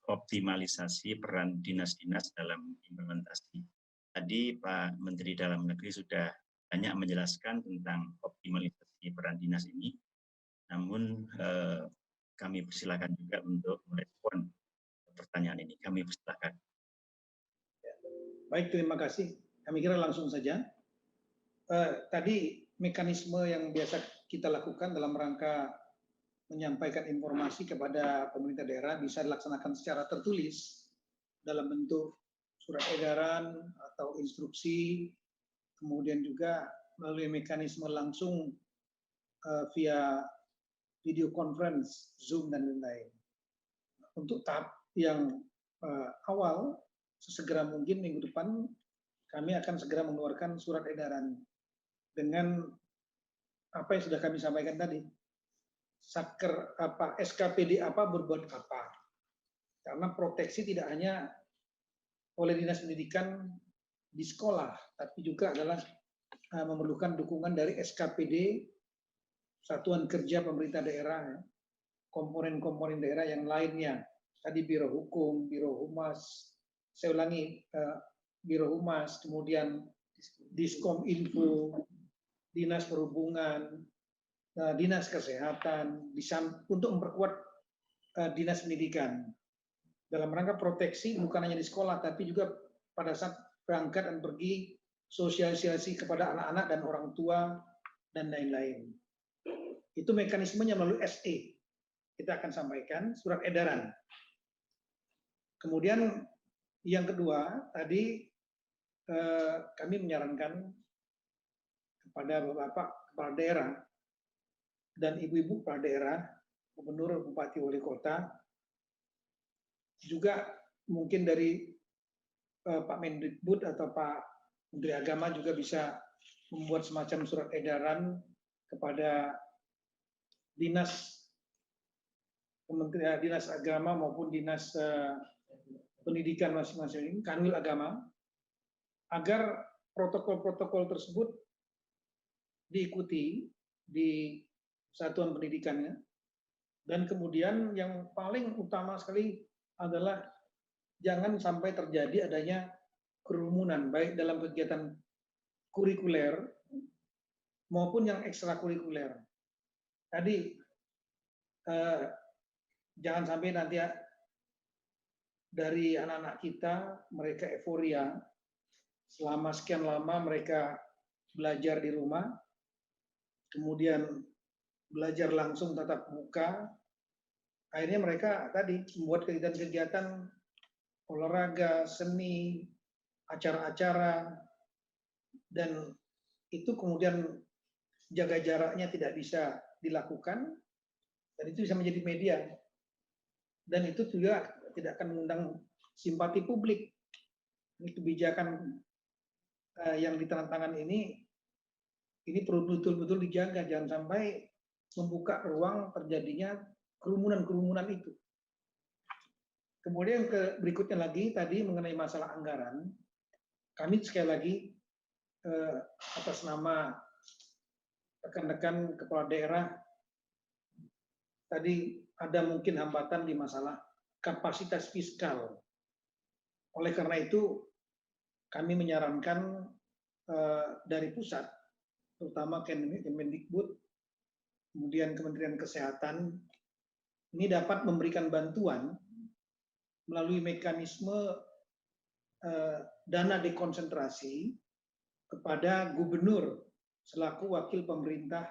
optimalisasi peran dinas-dinas dalam implementasi. Tadi Pak Menteri Dalam Negeri sudah banyak menjelaskan tentang optimalisasi peran dinas ini, namun kami persilakan juga untuk merespon pertanyaan ini. Kami persilakan. Baik, terima kasih. Kami kira langsung saja. Tadi mekanisme yang biasa kita lakukan dalam rangka menyampaikan informasi kepada pemerintah daerah bisa dilaksanakan secara tertulis dalam bentuk surat edaran atau instruksi, kemudian juga melalui mekanisme langsung via video conference, Zoom, dan lain-lain. Untuk tahap yang awal, sesegera mungkin minggu depan, kami akan segera mengeluarkan surat edaran dengan apa yang sudah kami sampaikan tadi. Saker apa, SKPD apa, berbuat apa. Karena proteksi tidak hanya oleh Dinas Pendidikan di sekolah, tapi juga adalah memerlukan dukungan dari SKPD, Satuan Kerja Pemerintah Daerah, komponen-komponen daerah yang lainnya. Tadi Biro Hukum, Biro Humas, saya ulangi, Biro Humas, kemudian Diskom Info, Dinas Perhubungan, Dinas Kesehatan, untuk memperkuat Dinas Pendidikan. Dalam rangka proteksi bukan hanya di sekolah, tapi juga pada saat berangkat dan pergi, sosialisasi kepada anak-anak dan orang tua, dan lain-lain. Itu mekanismenya melalui SE. Kita akan sampaikan surat edaran. Kemudian yang kedua, tadi kami menyarankan kepada Bapak Kepala Daerah dan Ibu-Ibu Kepala Daerah, Gubernur, Bupati, Wali Kota, juga mungkin dari Pak Mendikbud atau Pak Menteri Agama juga bisa membuat semacam surat edaran kepada dinas Kementerian Dinas Agama maupun Dinas Pendidikan masing-masing, Kanwil Agama, agar protokol-protokol tersebut diikuti di satuan pendidikannya. Dan kemudian yang paling utama sekali adalah jangan sampai terjadi adanya kerumunan, baik dalam kegiatan kurikuler maupun yang ekstrakurikuler. Tadi jangan sampai nanti dari anak-anak kita, mereka euforia, selama sekian lama mereka belajar di rumah, kemudian belajar langsung tatap muka, akhirnya mereka tadi membuat kegiatan-kegiatan olahraga, seni, acara-acara, dan itu kemudian jaga jaraknya tidak bisa dilakukan, dan itu bisa menjadi media. Dan itu juga tidak akan mengundang simpati publik. Ini kebijakan yang ditentangan ini perlu betul-betul dijaga, jangan sampai membuka ruang terjadinya kerumunan-kerumunan itu. Kemudian berikutnya lagi tadi mengenai masalah anggaran, kami sekali lagi atas nama rekan-rekan kepala daerah tadi ada mungkin hambatan di masalah kapasitas fiskal. Oleh karena itu kami menyarankan dari pusat, terutama Kemendikbud, kemudian Kementerian Kesehatan, ini dapat memberikan bantuan melalui mekanisme dana dekonsentrasi kepada gubernur selaku wakil pemerintah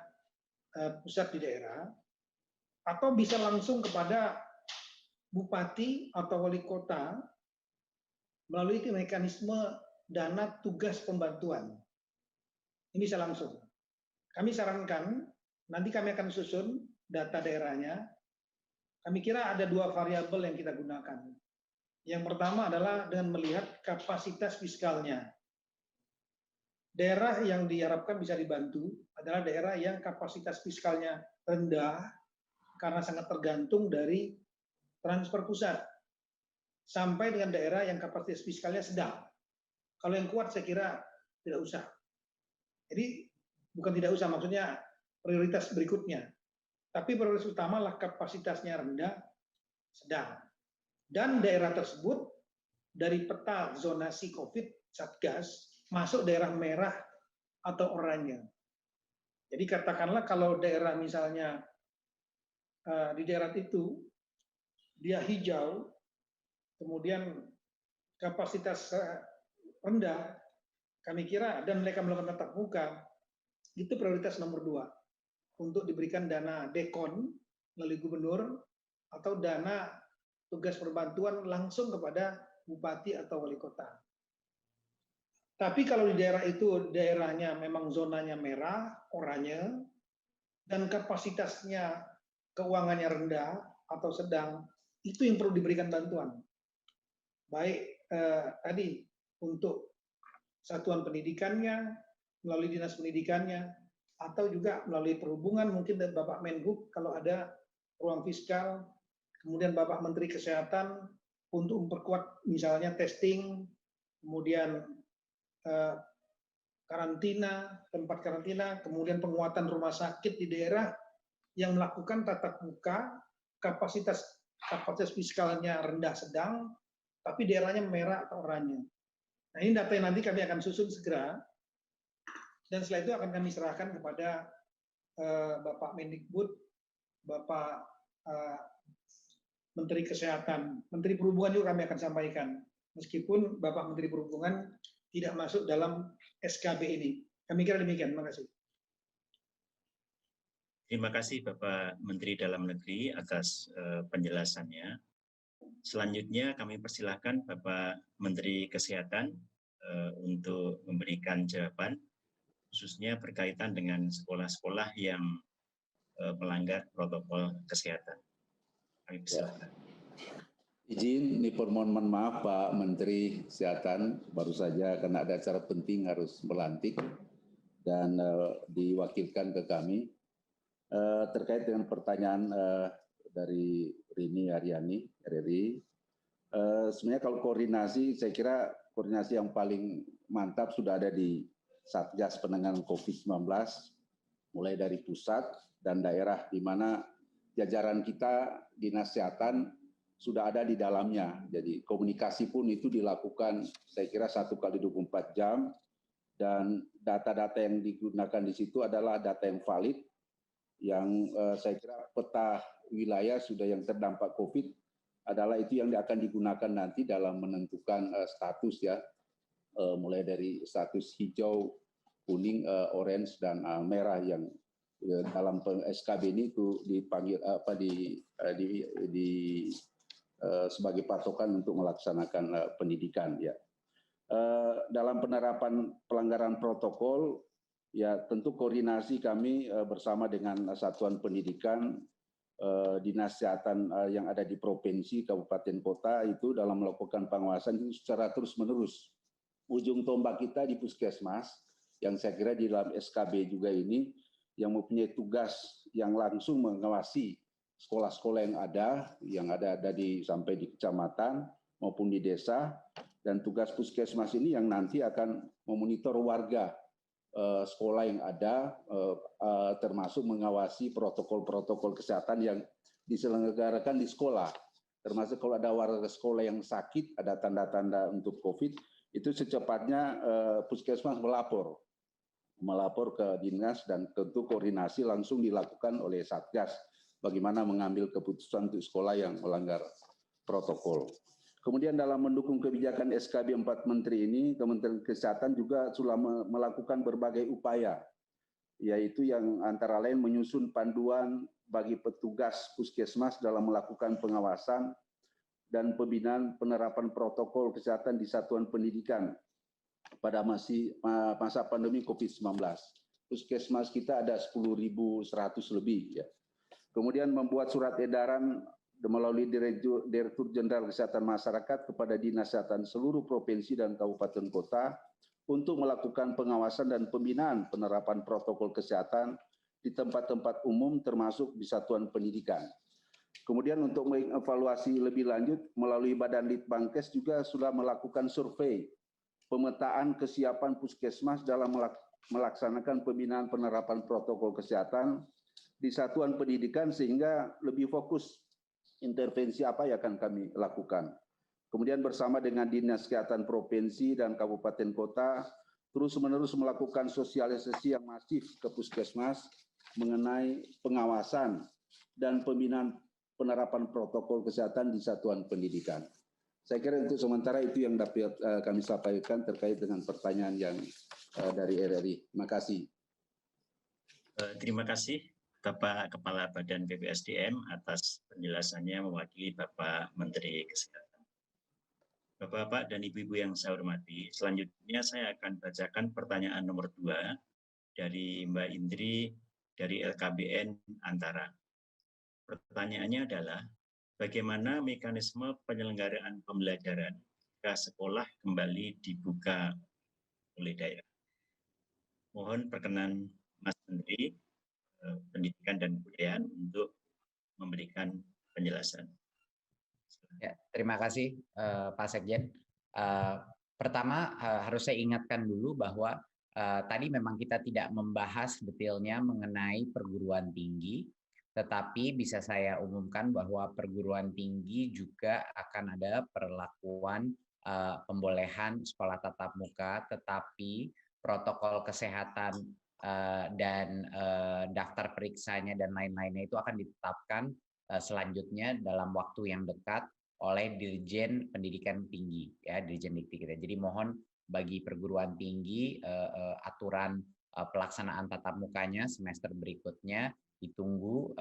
pusat di daerah, atau bisa langsung kepada bupati atau wali kota melalui mekanisme dana tugas pembantuan. Ini bisa langsung. Kami sarankan, nanti kami akan susun data daerahnya. Kami kira ada dua variabel yang kita gunakan. Yang pertama adalah dengan melihat kapasitas fiskalnya. Daerah yang diharapkan bisa dibantu adalah daerah yang kapasitas fiskalnya rendah karena sangat tergantung dari transfer pusat, sampai dengan daerah yang kapasitas fiskalnya sedang. Kalau yang kuat saya kira tidak usah. Jadi bukan tidak usah, maksudnya prioritas berikutnya. Tapi prioritas utama adalah kapasitasnya rendah, sedang. Dan daerah tersebut dari peta zonasi COVID Satgas masuk daerah merah atau oranye. Jadi katakanlah kalau daerah misalnya di daerah itu dia hijau, kemudian kapasitas rendah, kami kira, dan mereka melakukan tatap muka, itu prioritas nomor 2 untuk diberikan dana dekon melalui gubernur atau dana tugas perbantuan langsung kepada bupati atau wali kota. Tapi kalau di daerah itu daerahnya memang zonanya merah, oranye, dan kapasitasnya keuangannya rendah atau sedang, itu yang perlu diberikan bantuan. Baik tadi untuk satuan pendidikannya, melalui dinas pendidikannya, atau juga melalui perhubungan, mungkin dari Bapak Menhub kalau ada ruang fiskal, kemudian Bapak Menteri Kesehatan untuk memperkuat misalnya testing, kemudian karantina, tempat karantina, kemudian penguatan rumah sakit di daerah yang melakukan tatap muka, kapasitas fiskalnya rendah sedang, tapi daerahnya merah atau oranye. Nah, ini data yang nanti kami akan susun segera, dan setelah itu akan kami serahkan kepada Bapak Mendikbud, Bapak Menteri Kesehatan, Menteri Perhubungan juga kami akan sampaikan. Meskipun Bapak Menteri Perhubungan tidak masuk dalam SKB ini. Kami kira demikian. Terima kasih. Terima kasih Bapak Menteri Dalam Negeri atas penjelasannya. Selanjutnya kami persilahkan Bapak Menteri Kesehatan untuk memberikan jawaban, khususnya berkaitan dengan sekolah-sekolah yang melanggar protokol kesehatan. Kami persilahkan. Izin, ini permohonan maaf Pak Menteri Kesehatan, baru saja karena ada acara penting harus melantik dan diwakilkan ke kami. Terkait dengan pertanyaan dari Rini Haryani, RRI, sebenarnya kalau koordinasi, saya kira koordinasi yang paling mantap sudah ada di Satgas Penanganan COVID-19, mulai dari pusat dan daerah, di mana jajaran kita, Dinas Kesehatan, sudah ada di dalamnya. Jadi komunikasi pun itu dilakukan, saya kira 1 kali 24 jam, dan data-data yang digunakan di situ adalah data yang valid, yang saya kira peta wilayah sudah yang terdampak COVID adalah itu yang akan digunakan nanti dalam menentukan status ya, mulai dari status hijau, kuning, orange dan merah yang dalam SKB ini itu dipanggil sebagai patokan untuk melaksanakan pendidikan ya. Dalam penerapan pelanggaran protokol ya tentu koordinasi kami bersama dengan satuan pendidikan, dinas kesehatan yang ada di provinsi, kabupaten, kota itu dalam melakukan pengawasan itu secara terus-menerus. Ujung tombak kita di puskesmas, yang saya kira di dalam SKB juga ini, yang mempunyai tugas yang langsung mengawasi sekolah-sekolah yang ada sampai di kecamatan maupun di desa, dan tugas puskesmas ini yang nanti akan memonitor warga sekolah yang ada, termasuk mengawasi protokol-protokol kesehatan yang diselenggarakan di sekolah. Termasuk kalau ada warga sekolah yang sakit, ada tanda-tanda untuk COVID, itu secepatnya puskesmas melapor ke dinas, dan tentu koordinasi langsung dilakukan oleh Satgas bagaimana mengambil keputusan untuk sekolah yang melanggar protokol. Kemudian dalam mendukung kebijakan SKB 4 Menteri ini, Kementerian Kesehatan juga sudah melakukan berbagai upaya, yaitu yang antara lain menyusun panduan bagi petugas puskesmas dalam melakukan pengawasan dan pembinaan penerapan protokol kesehatan di satuan pendidikan pada masa pandemi COVID-19. Puskesmas kita ada 10.100 lebih. Ya. Kemudian membuat surat edaran melalui Direktur Jenderal Kesehatan Masyarakat kepada Dinas Kesehatan seluruh provinsi dan kabupaten kota untuk melakukan pengawasan dan pembinaan penerapan protokol kesehatan di tempat-tempat umum termasuk di satuan pendidikan. Kemudian untuk mengevaluasi lebih lanjut melalui Badan Litbangkes juga sudah melakukan survei pemetaan kesiapan puskesmas dalam melaksanakan pembinaan penerapan protokol kesehatan di satuan pendidikan sehingga lebih fokus intervensi apa yang akan kami lakukan. Kemudian bersama dengan Dinas Kesehatan Provinsi dan Kabupaten Kota terus-menerus melakukan sosialisasi yang masif ke puskesmas mengenai pengawasan dan pembinaan penerapan protokol kesehatan di satuan pendidikan. Saya kira untuk sementara itu yang dapat kami sampaikan terkait dengan pertanyaan yang dari RRI. Terima kasih. Terima kasih Bapak Kepala Badan BPSDM atas penjelasannya mewakili Bapak Menteri Kesehatan. Bapak-bapak dan ibu-ibu yang saya hormati, selanjutnya saya akan bacakan pertanyaan nomor 2 dari Mbak Indri dari LKBN Antara. Pertanyaannya adalah, bagaimana mekanisme penyelenggaraan pembelajaran jika sekolah kembali dibuka oleh daerah? Mohon perkenan Mas Menteri Pendidikan dan Kebudayaan untuk memberikan penjelasan. Ya, terima kasih Pak Sekjen. Pertama harus saya ingatkan dulu bahwa tadi memang kita tidak membahas detailnya mengenai perguruan tinggi, tetapi bisa saya umumkan bahwa perguruan tinggi juga akan ada perlakuan pembolehan sekolah tatap muka, tetapi protokol kesehatan dan daftar periksanya dan lain-lainnya itu akan ditetapkan selanjutnya dalam waktu yang dekat oleh Dirjen Pendidikan Tinggi, ya Dirjen Dikti kita. Jadi mohon bagi perguruan tinggi, aturan pelaksanaan tatap mukanya semester berikutnya ditunggu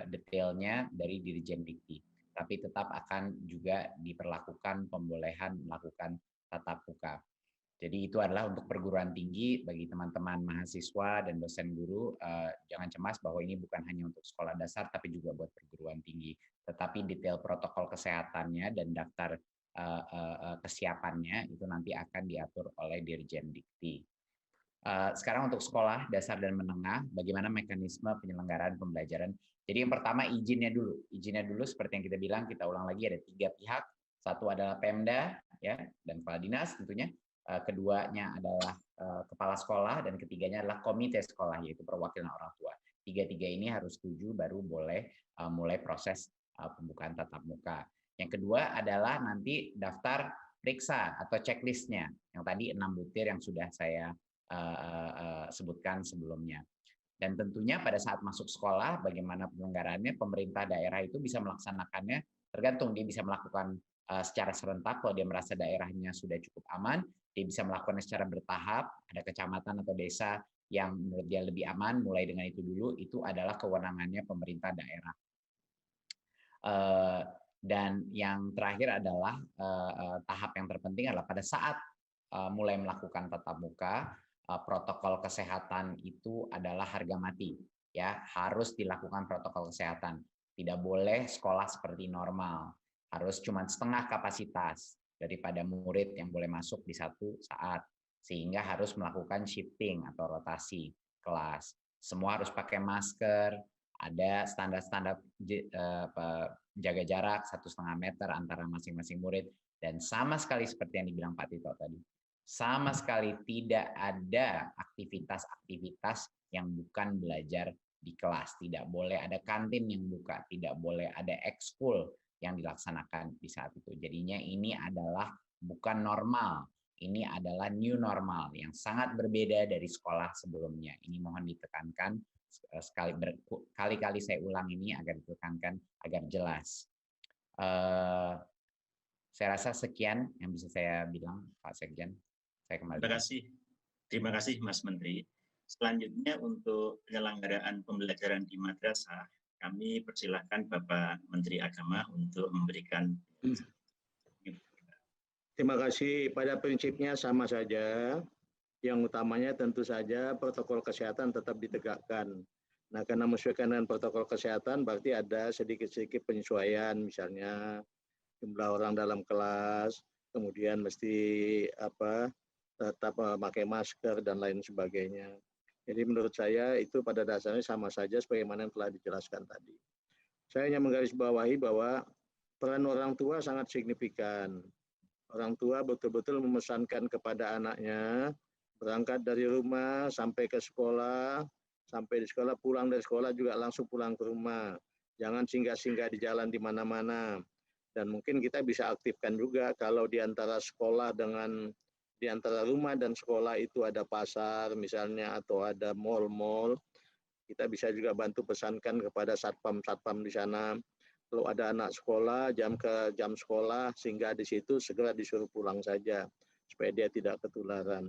detailnya dari Dirjen Dikti. Tapi tetap akan juga diperlakukan pembolehan melakukan tatap muka. Jadi itu adalah untuk perguruan tinggi. Bagi teman-teman mahasiswa dan dosen guru, jangan cemas bahwa ini bukan hanya untuk sekolah dasar, tapi juga buat perguruan tinggi. Tetapi detail protokol kesehatannya dan daftar kesiapannya itu nanti akan diatur oleh Dirjen Dikti. Sekarang untuk sekolah dasar dan menengah, bagaimana mekanisme penyelenggaraan pembelajaran. Jadi yang pertama izinnya dulu. Izinnya dulu seperti yang kita bilang, kita ulang lagi ada 3 pihak. Satu adalah Pemda ya dan kepala dinas tentunya. Keduanya adalah kepala sekolah, dan ketiganya adalah komite sekolah, yaitu perwakilan orang tua. Tiga-tiga ini harus setuju baru boleh mulai proses pembukaan tatap muka. Yang kedua adalah nanti daftar periksa atau checklistnya, yang tadi 6 butir yang sudah saya sebutkan sebelumnya. Dan tentunya pada saat masuk sekolah, bagaimana penyelenggaraannya, pemerintah daerah itu bisa melaksanakannya, tergantung dia bisa melakukan secara serentak kalau dia merasa daerahnya sudah cukup aman. Dia bisa melakukannya secara bertahap, ada kecamatan atau desa yang menurut dia lebih aman, mulai dengan itu dulu, itu adalah kewenangannya pemerintah daerah. Dan yang terakhir adalah tahap yang terpenting adalah pada saat mulai melakukan tatap muka, protokol kesehatan itu adalah harga mati. Ya, harus dilakukan protokol kesehatan. Tidak boleh sekolah seperti normal, harus cuma setengah kapasitas daripada murid yang boleh masuk di satu saat, sehingga harus melakukan shifting atau rotasi kelas. Semua harus pakai masker, ada standar-standar jaga jarak 1,5 meter antara masing-masing murid, dan sama sekali seperti yang dibilang Pak Tito tadi, sama sekali tidak ada aktivitas-aktivitas yang bukan belajar di kelas. Tidak boleh ada kantin yang buka, tidak boleh ada ekskul yang dilaksanakan di saat itu. Jadinya ini adalah bukan normal, ini adalah new normal yang sangat berbeda dari sekolah sebelumnya. Ini mohon ditekankan kali-kali saya ulang ini agar ditekankan agar jelas. Saya rasa sekian yang bisa saya bilang, Pak Sekjen. Saya kembali. Terima kasih Mas Menteri. Selanjutnya untuk penyelenggaraan pembelajaran di madrasah, kami persilahkan Bapak Menteri Agama untuk memberikan. Terima kasih. Pada prinsipnya sama saja. Yang utamanya tentu saja protokol kesehatan tetap ditegakkan. Nah, karena menyesuaikan dengan protokol kesehatan, berarti ada sedikit-sedikit penyesuaian, misalnya jumlah orang dalam kelas, kemudian mesti tetap memakai masker dan lain sebagainya. Jadi menurut saya itu pada dasarnya sama saja sebagaimana yang telah dijelaskan tadi. Saya hanya menggarisbawahi bahwa peran orang tua sangat signifikan. Orang tua betul-betul memesankan kepada anaknya, berangkat dari rumah sampai ke sekolah, sampai di sekolah, pulang dari sekolah juga langsung pulang ke rumah. Jangan singgah-singgah di jalan di mana-mana. Dan mungkin kita bisa aktifkan juga kalau di antara sekolah dengan di antara rumah dan sekolah itu ada pasar misalnya atau ada mal-mal, kita bisa juga bantu pesankan kepada satpam-satpam di sana. Kalau ada anak sekolah, jam sekolah, sehingga di situ segera disuruh pulang saja, supaya dia tidak ketularan.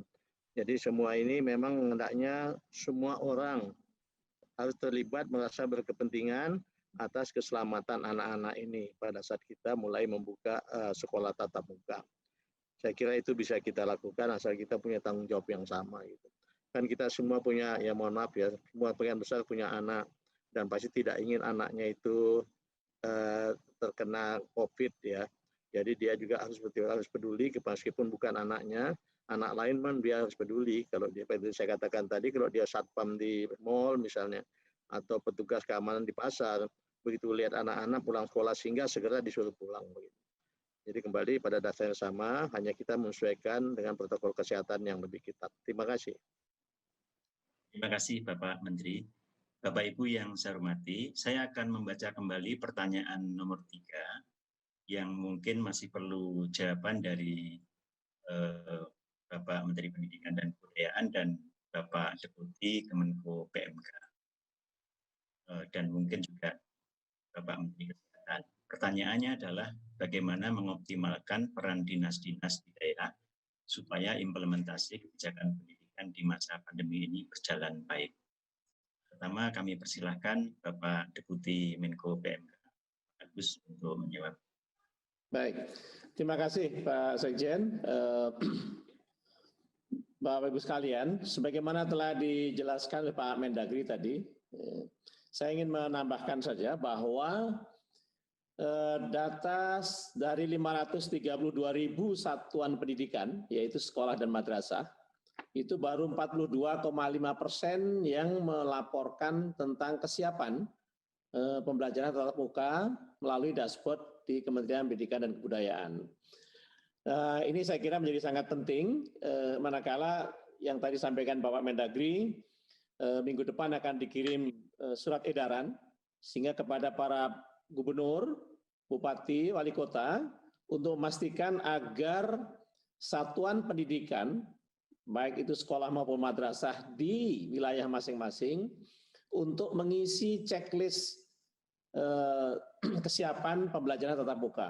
Jadi semua ini memang hendaknya semua orang harus terlibat, merasa berkepentingan atas keselamatan anak-anak ini pada saat kita mulai membuka sekolah tatap muka. Saya kira itu bisa kita lakukan asal kita punya tanggung jawab yang sama gitu. Kan kita semua punya, ya mohon maaf ya, semua bagian besar punya anak dan pasti tidak ingin anaknya itu terkena COVID ya. Jadi dia juga harus peduli meskipun bukan anaknya, anak lain pun dia harus peduli. Kalau dia, saya katakan tadi, kalau dia satpam di mall misalnya atau petugas keamanan di pasar, begitu lihat anak-anak pulang sekolah sehingga segera disuruh pulang begitu. Jadi kembali pada dasarnya sama, hanya kita menyesuaikan dengan protokol kesehatan yang lebih ketat. Terima kasih. Terima kasih Bapak Menteri. Bapak Ibu yang saya hormati, saya akan membaca kembali pertanyaan nomor 3 yang mungkin masih perlu jawaban dari Bapak Menteri Pendidikan dan Kebudayaan dan Bapak Deputi Kemenko PMK. Dan mungkin juga Bapak Menteri Kesehatan. Pertanyaannya adalah bagaimana mengoptimalkan peran dinas-dinas di daerah supaya implementasi kebijakan pendidikan di masa pandemi ini berjalan baik. Pertama, kami persilahkan Bapak Deputi Menko PMK, Agus, untuk menjawab. Baik, terima kasih Pak Sekjen. Bapak Ibu sekalian, sebagaimana telah dijelaskan oleh Pak Mendagri tadi, saya ingin menambahkan saja bahwa data dari 532.000 satuan pendidikan, yaitu sekolah dan madrasah, itu baru 42,5% yang melaporkan tentang kesiapan pembelajaran tatap muka melalui dashboard di Kementerian Pendidikan dan Kebudayaan. Ini saya kira menjadi sangat penting, manakala yang tadi sampaikan Bapak Mendagri, minggu depan akan dikirim surat edaran, sehingga kepada para gubernur, bupati, wali kota, untuk memastikan agar satuan pendidikan, baik itu sekolah maupun madrasah di wilayah masing-masing, untuk mengisi checklist kesiapan pembelajaran tatap muka.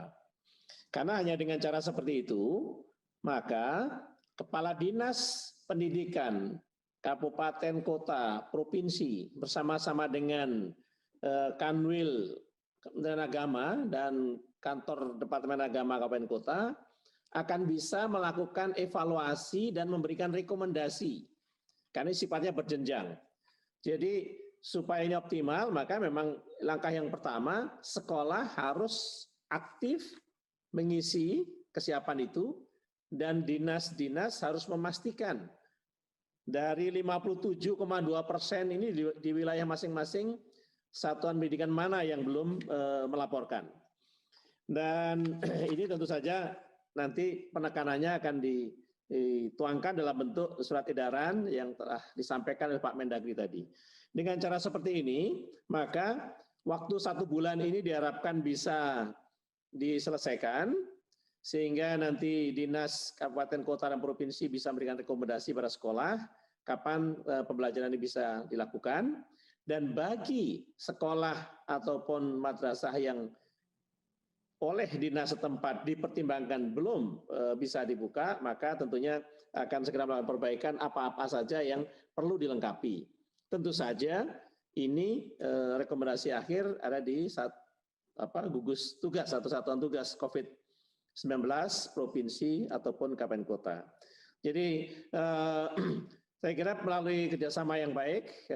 Karena hanya dengan cara seperti itu, maka Kepala Dinas Pendidikan, Kabupaten, Kota, Provinsi, bersama-sama dengan Kanwil Kementerian Agama dan Kantor Departemen Agama Kabupaten Kota, akan bisa melakukan evaluasi dan memberikan rekomendasi. Karena sifatnya berjenjang. Jadi supaya ini optimal, maka memang langkah yang pertama, sekolah harus aktif mengisi kesiapan itu, dan dinas-dinas harus memastikan dari 57,2% ini di wilayah masing-masing satuan pendidikan mana yang belum melaporkan. Dan ini tentu saja nanti penekanannya akan dituangkan dalam bentuk surat edaran yang telah disampaikan oleh Pak Mendagri tadi. Dengan cara seperti ini, maka waktu 1 bulan ini diharapkan bisa diselesaikan, sehingga nanti dinas kabupaten, kota, dan provinsi bisa memberikan rekomendasi pada sekolah kapan pembelajaran ini bisa dilakukan. Dan bagi sekolah ataupun madrasah yang oleh dinas setempat dipertimbangkan belum bisa dibuka, maka tentunya akan segera melakukan perbaikan apa-apa saja yang perlu dilengkapi. Tentu saja ini rekomendasi akhir ada di gugus tugas atau satuan tugas COVID-19 provinsi ataupun kabupaten kota. Jadi saya kira melalui kerjasama yang baik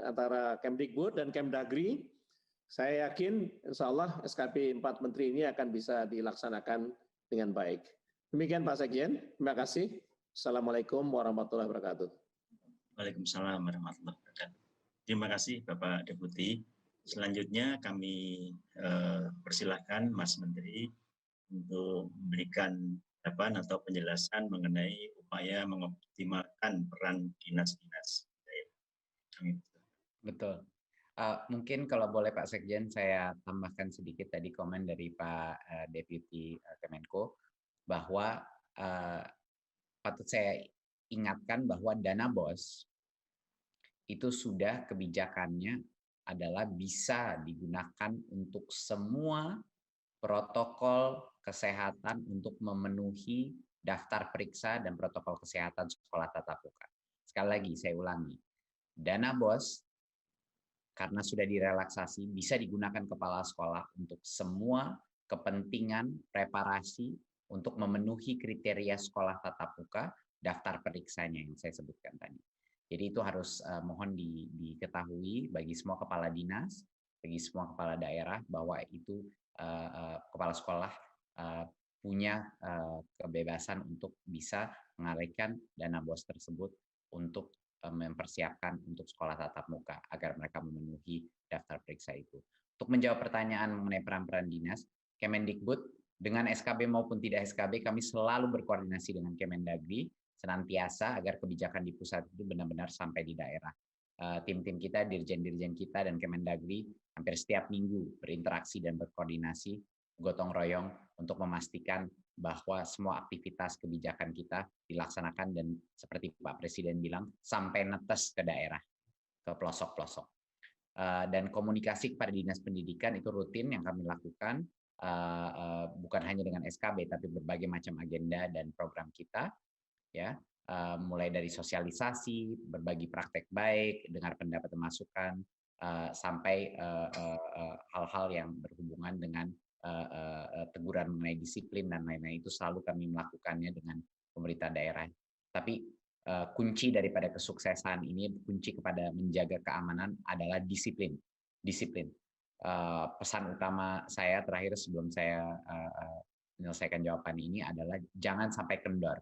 antara Kemdikbud dan Kemdagri, saya yakin insya Allah SKP 4 Menteri ini akan bisa dilaksanakan dengan baik. Demikian Pak Sekjen, terima kasih. Assalamualaikum warahmatullahi wabarakatuh. Waalaikumsalam warahmatullahi wabarakatuh. Terima kasih Bapak Deputi. Selanjutnya kami persilahkan Mas Menteri untuk memberikan tanggapan atau penjelasan mengenai upaya mengoptimalkan peran dinas-dinas. Betul. Mungkin kalau boleh Pak Sekjen, saya tambahkan sedikit tadi komen dari Pak Deputi Kemenko, bahwa patut saya ingatkan bahwa dana BOS itu sudah kebijakannya adalah bisa digunakan untuk semua protokol kesehatan untuk memenuhi daftar periksa dan protokol kesehatan sekolah tatap muka. Sekali lagi saya ulangi, dana BOS karena sudah direlaksasi bisa digunakan kepala sekolah untuk semua kepentingan preparasi untuk memenuhi kriteria sekolah tatap muka, daftar periksanya yang saya sebutkan tadi. Jadi itu harus mohon diketahui bagi semua kepala dinas, bagi semua kepala daerah, bahwa itu kepala sekolah punya kebebasan untuk bisa mengalihkan dana BOS tersebut untuk mempersiapkan untuk sekolah tatap muka agar mereka memenuhi daftar periksa itu. Untuk menjawab pertanyaan mengenai peran-peran dinas, Kemendikbud dengan SKB maupun tidak SKB kami selalu berkoordinasi dengan Kemendagri senantiasa agar kebijakan di pusat itu benar-benar sampai di daerah. Tim-tim kita, dirjen-dirjen kita dan Kemendagri hampir setiap minggu berinteraksi dan berkoordinasi gotong royong untuk memastikan bahwa semua aktivitas kebijakan kita dilaksanakan dan seperti Pak Presiden bilang sampai netes ke daerah, ke pelosok-pelosok. Dan komunikasi kepada dinas pendidikan itu rutin yang kami lakukan, bukan hanya dengan SKB tapi berbagai macam agenda dan program kita. ya, mulai dari sosialisasi, berbagi praktek baik, dengar pendapat dan masukan, sampai hal-hal yang berhubungan dengan teguran mengenai disiplin dan lain-lain, itu selalu kami melakukannya dengan pemerintah daerah. Tapi kunci daripada kesuksesan ini, kunci kepada menjaga keamanan adalah disiplin. Pesan utama saya terakhir sebelum saya menyelesaikan jawaban ini adalah jangan sampai kendor.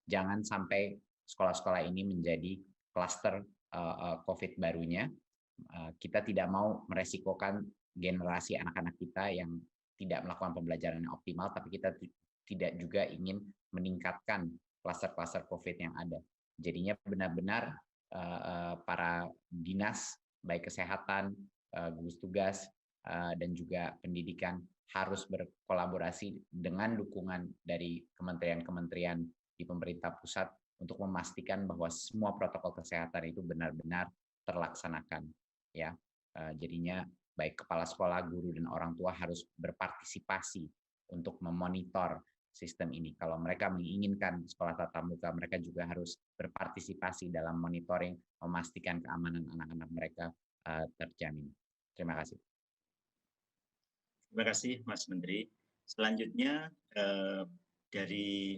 Jangan sampai sekolah-sekolah ini menjadi klaster COVID barunya. Kita tidak mau meresikokan generasi anak-anak kita yang tidak melakukan pembelajaran yang optimal, tapi kita tidak juga ingin meningkatkan klaster-klaster COVID yang ada. Jadinya benar-benar para dinas, baik kesehatan, gugus tugas, dan juga pendidikan harus berkolaborasi dengan dukungan dari kementerian-kementerian di pemerintah pusat untuk memastikan bahwa semua protokol kesehatan itu benar-benar terlaksanakan. Ya, jadinya baik kepala sekolah, guru, dan orang tua harus berpartisipasi untuk memonitor sistem ini. Kalau mereka menginginkan sekolah tatap muka, mereka juga harus berpartisipasi dalam monitoring, memastikan keamanan anak-anak mereka terjamin. Terima kasih. Terima kasih, Mas Menteri. Selanjutnya dari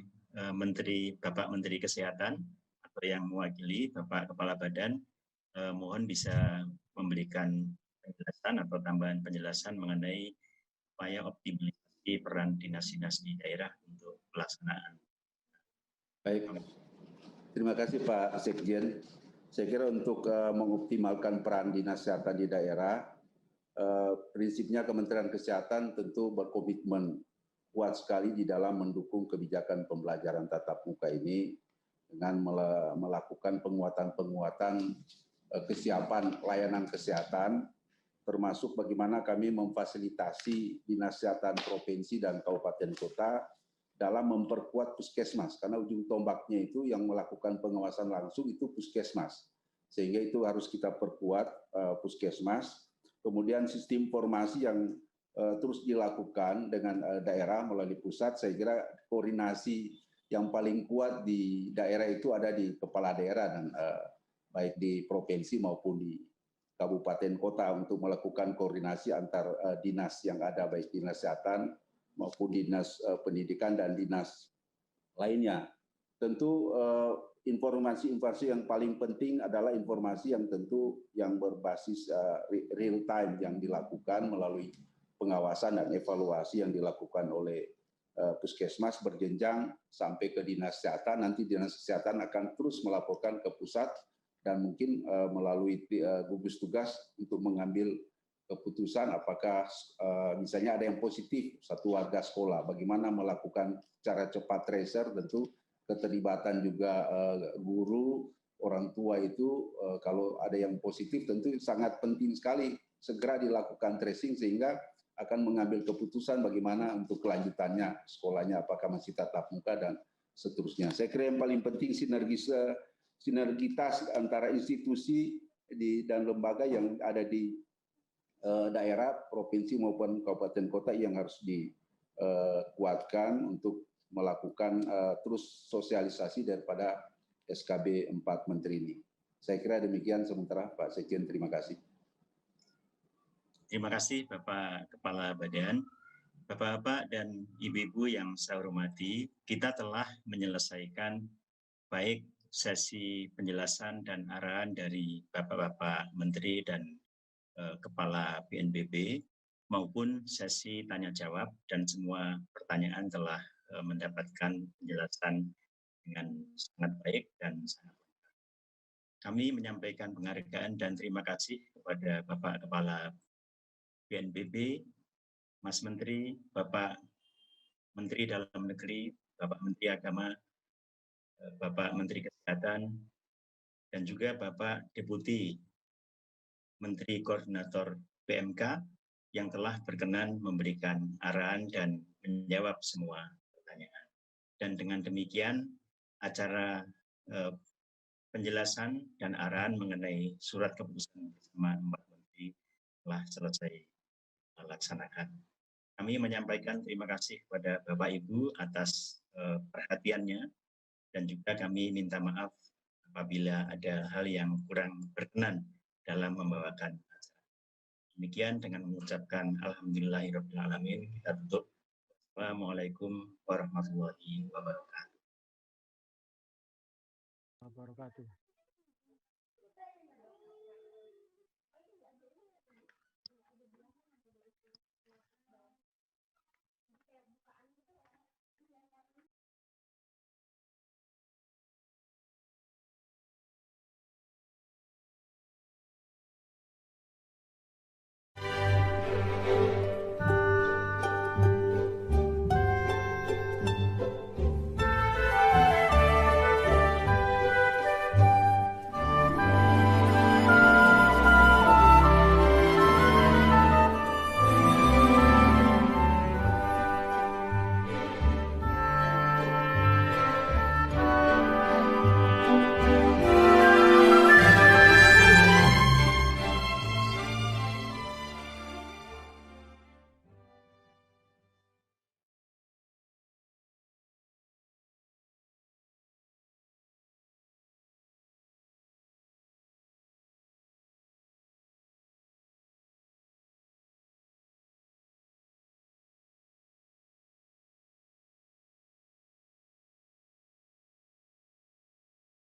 Bapak Menteri Kesehatan atau yang mewakili Bapak Kepala Badan, mohon bisa memberikan penjelasan atau tambahan penjelasan mengenai upaya optimalisasi peran dinas-dinas di daerah untuk pelaksanaan. Baik, terima kasih Pak Sekjen. Saya kira untuk mengoptimalkan peran dinas kesehatan di daerah, prinsipnya Kementerian Kesehatan tentu berkomitmen kuat sekali di dalam mendukung kebijakan pembelajaran tatap muka ini dengan melakukan penguatan kesiapan layanan kesehatan, termasuk bagaimana kami memfasilitasi dinas kesehatan provinsi dan kabupaten kota dalam memperkuat puskesmas, karena ujung tombaknya itu yang melakukan pengawasan langsung itu puskesmas, sehingga itu harus kita perkuat puskesmas. Kemudian sistem informasi yang terus dilakukan dengan daerah melalui pusat, saya kira koordinasi yang paling kuat di daerah itu ada di kepala daerah dan baik di provinsi maupun di kabupaten kota untuk melakukan koordinasi antar dinas yang ada, baik dinas kesehatan maupun dinas pendidikan dan dinas lainnya. Tentu informasi-informasi yang paling penting adalah informasi yang tentu yang berbasis real time yang dilakukan melalui pengawasan dan evaluasi yang dilakukan oleh puskesmas berjenjang sampai ke dinas kesehatan. Nanti dinas kesehatan akan terus melaporkan ke pusat dan mungkin melalui gugus tugas untuk mengambil keputusan apakah misalnya ada yang positif satu warga sekolah, bagaimana melakukan cara cepat tracer, tentu keterlibatan juga guru, orang tua itu kalau ada yang positif tentu sangat penting sekali segera dilakukan tracing sehingga akan mengambil keputusan bagaimana untuk kelanjutannya sekolahnya, apakah masih tatap muka dan seterusnya. Saya kira yang paling penting sinergitas antara institusi dan lembaga yang ada di daerah, provinsi maupun kabupaten kota yang harus dikuatkan untuk melakukan terus sosialisasi daripada SKB 4 Menteri ini. Saya kira demikian sementara Pak Sekjen, terima kasih. Terima kasih Bapak Kepala Badan. Bapak-bapak dan ibu-ibu yang saya hormati, kita telah menyelesaikan baik sesi penjelasan dan arahan dari Bapak-bapak Menteri dan Kepala BNPB maupun sesi tanya jawab, dan semua pertanyaan telah mendapatkan penjelasan dengan sangat baik dan sangat lengkap. Kami menyampaikan penghargaan dan terima kasih kepada Bapak Kepala BNPB, Mas Menteri, Bapak Menteri Dalam Negeri, Bapak Menteri Agama, Bapak Menteri Kesehatan, dan juga Bapak Deputi Menteri Koordinator PMK yang telah berkenan memberikan arahan dan menjawab semua pertanyaan. Dan dengan demikian, acara penjelasan dan arahan mengenai surat keputusan bersama 4 Menteri telah selesai dilaksanakan. Kami menyampaikan terima kasih kepada Bapak Ibu atas perhatiannya dan juga kami minta maaf apabila ada hal yang kurang berkenan dalam membawakan acara. Demikian dengan mengucapkan alhamdulillahirabbil alamin, kita tutup. Wassalamualaikum warahmatullahi wabarakatuh.